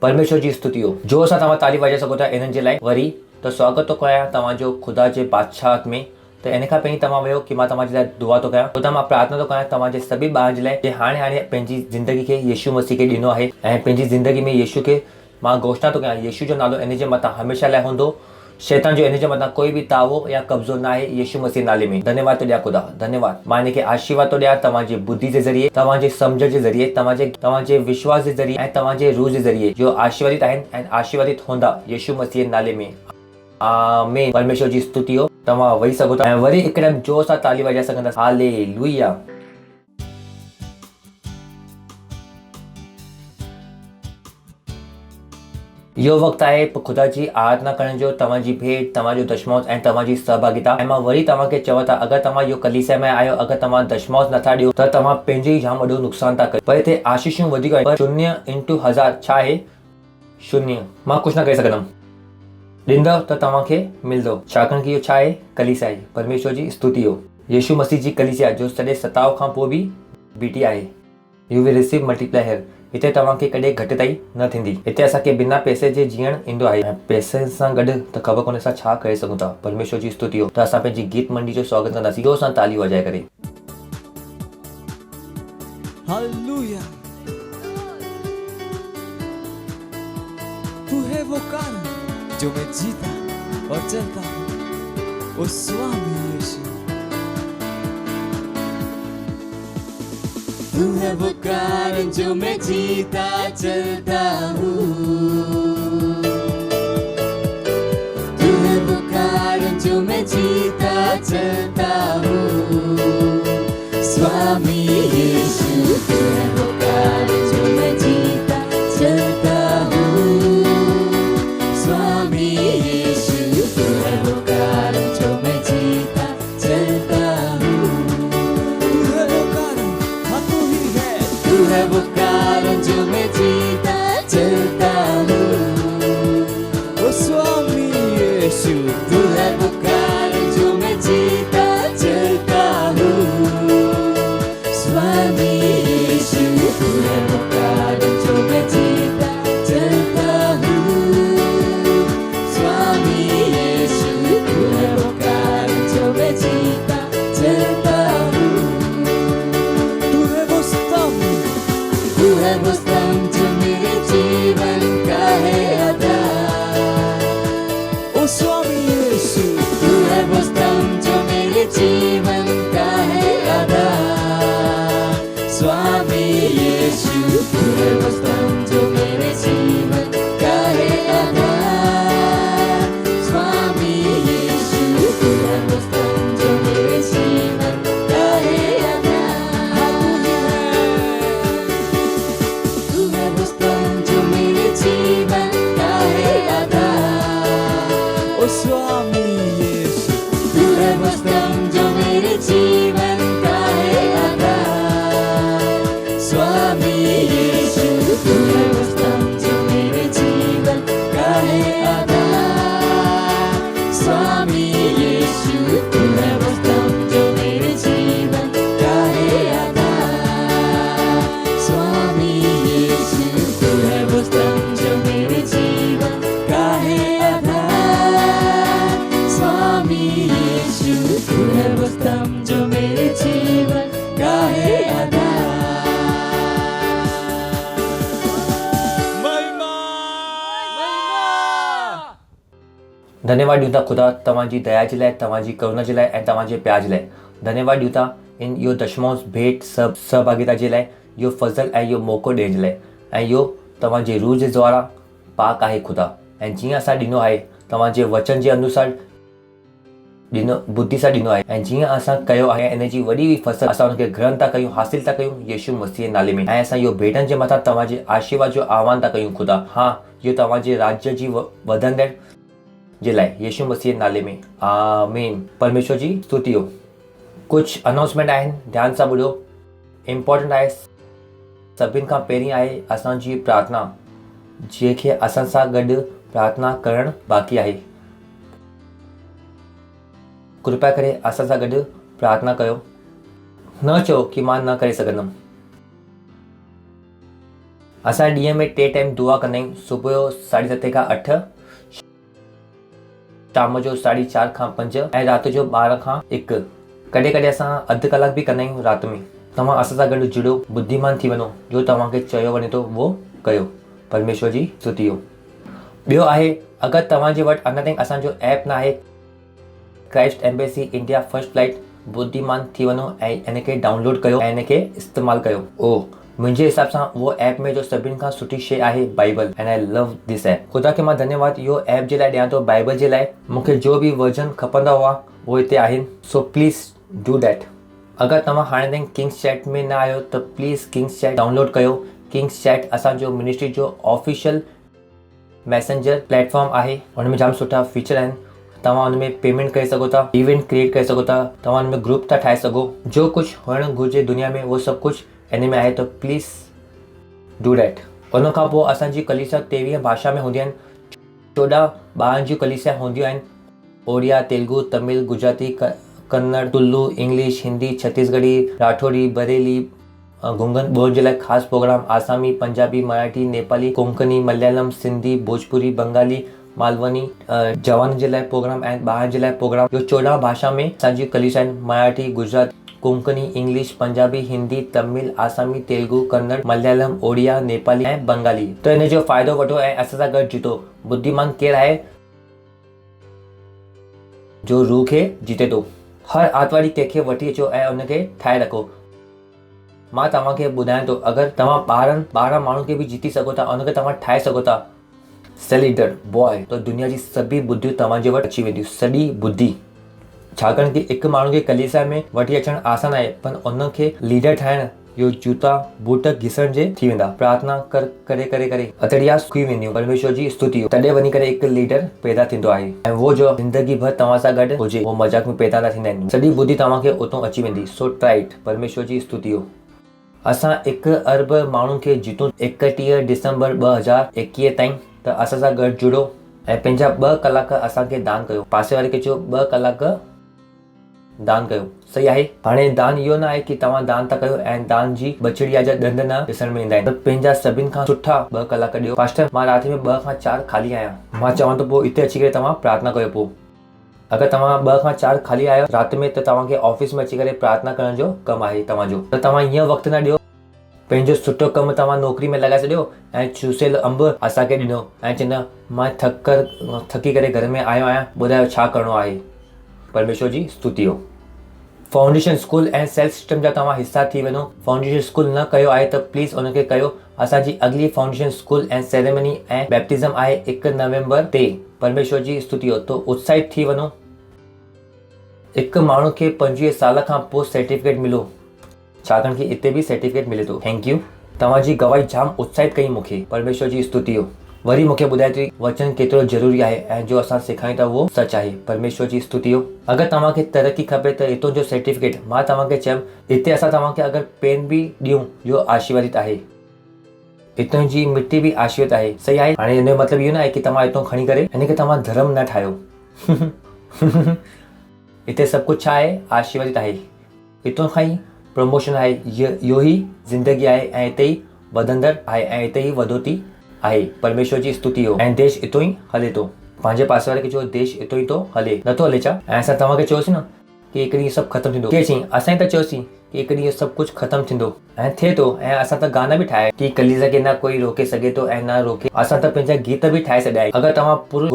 परमेश्वर जी स्तुति हो। जोर सां तव्हां ताली वॼाए सघो था इन्हनि जे लाइ। वरी त स्वागत थो कयां तव्हांजो ख़ुदा जे बादशाह में। त इन खां पहिरीं तव्हां वियो कि मां तव्हांजे लाइ दुआ थो कयां। ख़ुदा मां प्रार्थना थो कयां तव्हांजे सभी ॿारनि जे लाइ जे हाणे पंहिंजी ज़िंदगी खे यीशु मसीह खे ॾिनो आहे ऐं पंहिंजी ज़िंदगी में यीशु खे मां घोषणा थो कयां, यीशु जो नालो इन जे मथां हमेशह लाइ हूंदो। शैतान जो इन जे मथां कोई बि तावो या कब्ज़ो न आहे यीशु मसीह नाले में। धन्यवाद तो ॾियां ख़ुदा, धन्यवाद। मां हिन खे आशीर्वाद तो ॾियां तव्हांजी बुद्धि जे ज़रिए, तव्हांजे सम्झ जे ज़रिए, तव्हांजे विश्वास जे ज़रिए ऐं तव्हांजे रूह जे ज़रिए जो आशीर्वादित आहिनि ऐं आशीर्वादित हूंदा यीशु मसीह नाले में। आमीन। परमेश्वर जी स्तुति हो। तव्हां वेही सघो था ऐं वरी हिकदमि जोर सां ताली वॼाए सघंदा। हालेलुया। यो वक्त आहे ख़ुदा जी आराधना करण जो, तव्हांजी भेंट, तव्हांजो दशमौस ऐं तव्हांजी सहभागिता। ऐं मां वरी तव्हांखे चवां था, अगरि तव्हां इहो कलीसिया में आहियो, अगरि तव्हां दशमौस नथा ॾियो त तव्हां पंहिंजे ई जाम वॾो नुक़सान था कयो। पर हिते आशीषूं वधीक आहिनि, पर 0 × 1000 छा आहे? 0। मां कुझु न करे सघंदुमि। ॾींदव त तव्हांखे मिलंदो, छाकाणि कि इहो छा आहे? कलीसिया आहे। परमेश्वर जी स्तुति हो। यीशु मसीह जी कलीसिया जो सॼे सताव खां पोइ बि बीठी आहे। You will receive multiply here. हिते तव्हांखे कॾहिं घटिताई न थींदी। हिते असांखे बिना पैसे जे जीअण ईंदो आहे ऐं पैसे सां गॾु त ख़बर कोन्हे असां छा करे सघूं था। परमेश्वर जी स्तुति हो। त असां पंहिंजी गीत मंडी जो स्वागत कंदासीं जोर सां ताली वॼाए करे। हालेलुया। तू है वो कारण जो मैं जीता और चलता हूँ, ओ स्वामी यीशु। तू है वो कारण जो मैं जीता चलता हूँ, तू है वो कारण जो मैं जीता चलता हूँ, स्वामी यीशु। तू है वो कारण जो मैं जीता चलता हूँ, स्वामी यीशु। तू है वो कारण जो मैं जीता चलता हूँ, तू है वो कारण, हाँ तू ही है। तू है वो कारण जो मैं जीता चलता हूँ, ओ स्वामी यीशु। तू है वो कारण जो मैं जीता चलता हूँ, स्वामी यीशु। तू है वो कारण जो मैं जीता चलता हूँ, स्वामी यीशु। तू है वो कारण जो मैं जीता चलता हूँ, तू है वो स्तंभ, तू है वो स्तंभ जो मेरे जीवन का है आधार, ओ स्वामी यीशु। तू है वो स्तंभ जो मेरे जीवन का है आधार, स्वामी यीशु। तू है वो स्तंभ जो मेरे जीवन का है आधार, स्वामी यीशु। तू है वो स्तंभ जो मेरे जीवन का है आधार, तू है वो स्तंभ जो मेरे जीवन का है आधार, ओ स्वामी यीशु। तू है वो स्तंभ जो मेरे जीवन का है आधार, स्वामी यीशु। तू है वो स्तंभ जो मेरे जीवन का है आधार, स्वामी यीशु। तू है वो स्तंभ जो मेरे जीवन का है आधार, स्वामी यीशु। तू है वो स्तंभ जो मेरे जीवन का है आधार, स्वामी यीशु। तू है वो स्तंभ जो मेरे जीवन का है आधार। धन्यवाद ॾियूं था ख़ुदा तव्हांजी दया जे लाइ, तव्हांजी करुणा जे लाइ ऐं तव्हांजे प्यार जे लाइ। धन्यवाद ॾियूं था इन इहो दशमौस भेंट सहभागिता जे लाइ, इहो फज़ल ऐं इहो मौक़ो ॾियण जे लाइ। ऐं इहो तव्हांजे रूह जे द्वारा पाक आहे ख़ुदा। ऐं जीअं असां ॾिनो आहे तव्हांजे वचन जे अनुसार ॾिनो, बुद्धि सां ॾिनो आहे। ऐं जीअं असां कयो आहे इन जी वॾी हुई फसल असां हुनखे ग्रहण था कयूं, हासिल था कयूं यीशु मसीह नाले में। ऐं असां इहो भेटनि जे मथां तव्हांजे आशीर्वाद जो आह्वान था कयूं ख़ुदा। हा, इहो तव्हांजे राज्य जी वधंदड़ जे लाइ यीशु मसीह नाले में। आमीन। परमेश्वर जी स्तुति हो। कुछ अनाउंसमेंट आहिनि, ध्यान सां ॿुधो। इम्पोर्टेंट आहे, सभिनि खां पहिरीं आहे असांजी प्रार्थना, जंहिंखे असां सां गॾु प्रार्थना करणु बाक़ी आहे। कृपया करे असां सां गॾु प्रार्थना कयो। न चओ कि मां न करे सघंदुमि। असां ॾींहं में 3 टाइम दुआ कंदा आहियूं, सुबुह जो 7:30 खां 8, शाम जो 4:30 खां 5 ऐं राति जो 12 खां 1। कॾहिं कॾहिं असां अधु कलाक बि कंदा आहियूं राति में। तव्हां असां सां गॾु जुड़ो, बुद्धिमान थी वञो, जो तव्हांखे चयो वञे थो उहो कयो। परमेश्वर जी स्तुति हो। ॿियो आहे अगरि तव्हांजे वटि अञा ताईं असांजो ऐप न आहे Christ embassy India first flight बुद्धिमान थी वञो ऐं इन खे डाउनलोड कयो ऐं इन खे इस्तेमालु कयो। मुंहिंजे हिसाब सां उहो ऐप में जो सभिनि खां सुठी शइ आहे Bible and I love this app. ख़ुदा खे मां धन्यवाद इहो ऐप जे लाइ ॾियां थो, बाइबल जे लाइ। मूंखे जो बि वर्जन खपंदा हुआ उहो हिते आहिनि, सो प्लीज़ डू दैट। अगरि तव्हां हाणे ताईं किंग्स चैट में न आहियो त प्लीज़ किंग्स चैट डाउनलोड कयो। किंग्स चैट असांजो मिनिस्ट्री जो ऑफिशियल मैसेंजर प्लेटफॉर्म आहे। हुन में जाम सुठा फीचर आहिनि। तव्हां हुन में पेमेंट करे सघो था, इवेंट क्रिएट करे सघो था, तव्हां हुन में ग्रुप था ठाहे सघो। जो कुझु हुअणु घुरिजे दुनिया में उहो सभु कुझु इन में आहे, त प्लीज़ डू डैट। उन खां पोइ असांजी कलीसिया 23 भाषा में हूंदियूं आहिनि। 14 ॿारनि जूं कलीसिया हूंदियूं आहिनि, ओडिया, तेलुगु, तमिल, गुजराती, कन्नड़, तुलु, इंग्लिश, हिंदी, छत्तीसगढ़ी, राठौड़ी, बरेली, घुंगन ॿोल जे लाइ ख़ासि प्रोग्राम, आसामी, पंजाबी, मराठी, नेपाली, कोंकणी, मलयालम, सिंधी, भोजपुरी, बंगाली, मालवनी, जवान जे लाइ प्रोग्राम ऐं ॿारनि जे लाइ प्रोग्राम। इहो 14 भाषा में असांजी कलीसिया आहिनि, मराठी, गुजरात, कोंकणी, इंग्लिश, पंजाबी, हिंदी, तमिल, आसामी, तेलुगु, कन्नड़, मलयालम, ओडिया, नेपाली ऐं बंगाली। त इन जो फ़ाइदो वठो ऐं असां सां गॾु जीतो। बुद्धिमान केरु आहे? जो रूह खे जीते थो। हर आर्तवारी कंहिंखे वठी अचो ऐं उनखे ठाहे रखो। मां तव्हांखे ॿुधायां थो, अगरि तव्हां 12 माण्हू खे बि जीती सघो था, उनखे तव्हां ठाहे सघो था सेल लीडर बॉय, त दुनिया जी सभी बुद्धियूं तव्हांजे वटि अची वेंदियूं, सॼी बुद्धि। छाकाणि कि हिकु माण्हू खे कलीसिया में वठी अचणु आसान आहे, पर उनखे लीडर ठाहिणु इहो जूता बूट घिसण जे थी वेंदा। प्रार्थना करे करे करे अतड़िया सुकी वेंदियूं। परमेश्वर जी स्तुति हो, तॾहिं वञी करे हिकु लीडर पैदा थींदो आहे ऐं वो जो ज़िंदगी भर तव्हां सां गॾु हुजे, उहो मज़ाक में पैदा न थींदा आहिनि। सॼी बुद्धि तव्हांखे उतां अची वेंदी। सो ट्राइट। परमेश्वर जी स्तुति हो। असां 1 अरब माण्हुनि खे जीतूं 31 डिसंबर 2021 ताईं। त असां सां गॾु जुड़ो ऐं पंहिंजा 2 कलाक असांखे दान कयो। पासे वारे खे चयो 2 कलाक दान कयो। सही आहे। हाणे दान इहो न आहे कि तव्हां दान था कयो ऐं दान जी बछड़िया जा ॾंद न ॾिसण में ईंदा आहिनि। त पंहिंजा सभिनि खां सुठा 2 कलाक ॾियो। पास्टर, मां राति में 2 खां 4 खाली आहियां। मां चवां थो पोइ हिते अची करे तव्हां प्रार्थना कयो। पोइ अगरि तव्हां 2 खां 4 खाली आहियो राति में, त तव्हांखे ऑफिस में अची करे प्रार्थना करण जो कमु आहे तव्हांजो। त तव्हां हीअं वक़्तु न ॾियो पंहिंजो सुठो कमु तव्हां नौकिरी में लॻाए छॾियो ऐं चूसियल अंब असांखे ॾिनो ऐं चवंदा मां थकी करे घर में आयो आहियां, ॿुधायो छा करिणो आहे। परमेश्वर जी स्तुति हो। फाउंडेशन स्कूल ऐं सेल्फ सिस्टम जा तव्हां हिसा थी वञो। फाउंडेशन स्कूल न कयो आहे त प्लीज़ उनखे कयो। असांजी अॻिली फाउंडेशन स्कूल ऐं सेरेमनी ऐं बैप्टिज़म आहे 1 नवंबर ते। परमेश्वर जी स्तुति हो। तो उत्साहित थी वञो। हिकु माण्हू खे 25 साल खां पोइ सर्टिफिकेट मिलो, छाकाणि कि हिते बि सर्टिफिकेट मिले थो। Thank you. तव्हांजी गवाही जाम उत्साहित कई मूंखे। परमेश्वर जी स्तुति हो। वरी मूंखे ॿुधाए थी वचन केतिरो ज़रूरी आहे ऐं जो असां सेखारियूं था उहो सच आहे। परमेश्वर जी स्तुति हो। अगरि तव्हांखे तरक़ी खपे त हितां जो सर्टिफिकेट मां तव्हांखे चयमि हिते असां तव्हांखे अगरि पेन बि ॾियूं इहो आशीर्वादित आहे। हितां जी मिट्टी बि आशीर्वादित आहे। सही आहे। हाणे हिन जो मतिलबु इहो न आहे कि तव्हां हितां खणी करे हिन खे तव्हां धर्म न ठाहियो। हिते सभु कुझु छा आहे? आशीर्वादित आहे। हितां खां ई प्रमोशन आहे। इहो ई ज़िंदगी आहे ऐं हिते ई वधंदड़ आहे ऐं हिते ई वधोती आहे। परमेश्वर जी स्तुति हो। ऐं देश हितो ई हले थो। पंहिंजे पासे वारे खे चयो देश हितो ई थो हले, नथो हले छा? ऐं असां तव्हांखे चयोसीं न कि हिकु ॾींहुं सभु ख़तमु थींदो। केरु चई? असां त चयोसीं कि हिकु ॾींहुं सभु कुझु ख़तमु थींदो ऐं थिए थो। ऐं असां त गाना बि ठाहिया कि कलीसिया खे न कोई रोके सघे थो ऐं न रोके। असां त पंहिंजा गीत बि ठाहे छॾिया। अगरि तव्हां पुरुष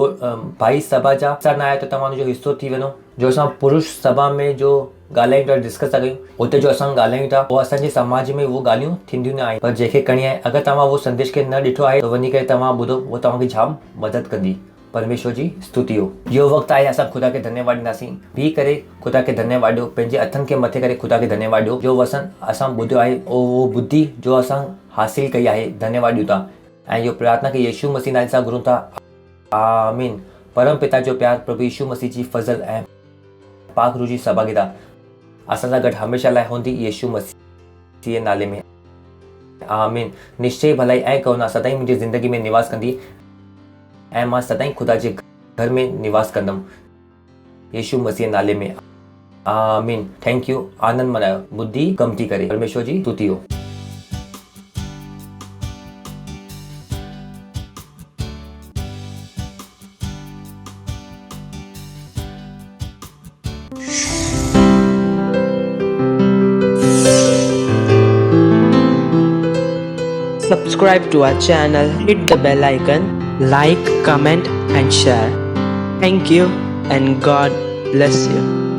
भाई सभा जा हिस्सा न आहियो त तव्हां हुनजो हिसो थी वञो। जो असां पुरुष सभा में जो ॻाल्हायूं था, डिस्कस था कयूं, उते जो असां ॻाल्हायूं था उहो असांजे समाज में उहो ॻाल्हियूं थींदियूं न आहिनि, पर जंहिंखे करणी आहे। अगरि तव्हां उहो संदेश खे न ॾिठो आहे त वञी करे तव्हां ॿुधो, उहो तव्हांखे जाम मदद कंदी। परमेश्वर जी स्तुति हो। इहो वक़्तु आहे असां ख़ुदा खे धन्यवाद ॾींदासीं। बीह करे ख़ुदा खे धन्यवाद ॾियो। पंहिंजे हथनि खे मथे करे ख़ुदा खे धन्यवाद ॾियो। जो वचन असां ॿुधियो आहे उहो बुद्धि जो असां हासिल कई आहे, धन्यवाद ॾियूं था। ऐं इहो प्रार्थना खे यीशु मसीह नाले सां घुरूं था। आमीन। परम पिता जो प्यार, प्रभु यीशु मसीह जी फज़ल ऐं पाक रूह जी सहभागिता असां सां गॾु हमेशह लाइ हूंदी। यीशु मसीह जे नाले में आमीन। निश्चय भलाई ऐं करुणा सदाईं मुंहिंजी ज़िंदगी में निवास कंदी ऐं मां सदाईं ख़ुदा जे घर में निवास कंदुमि। यीशु मसीह जे नाले में आमीन। Thank you. आनंद मनायो। बुद्धि कम थी करे। परमेश्वर जी स्तुति हो। Subscribe to our channel, hit the bell icon like, comment and share. Thank you and God bless you.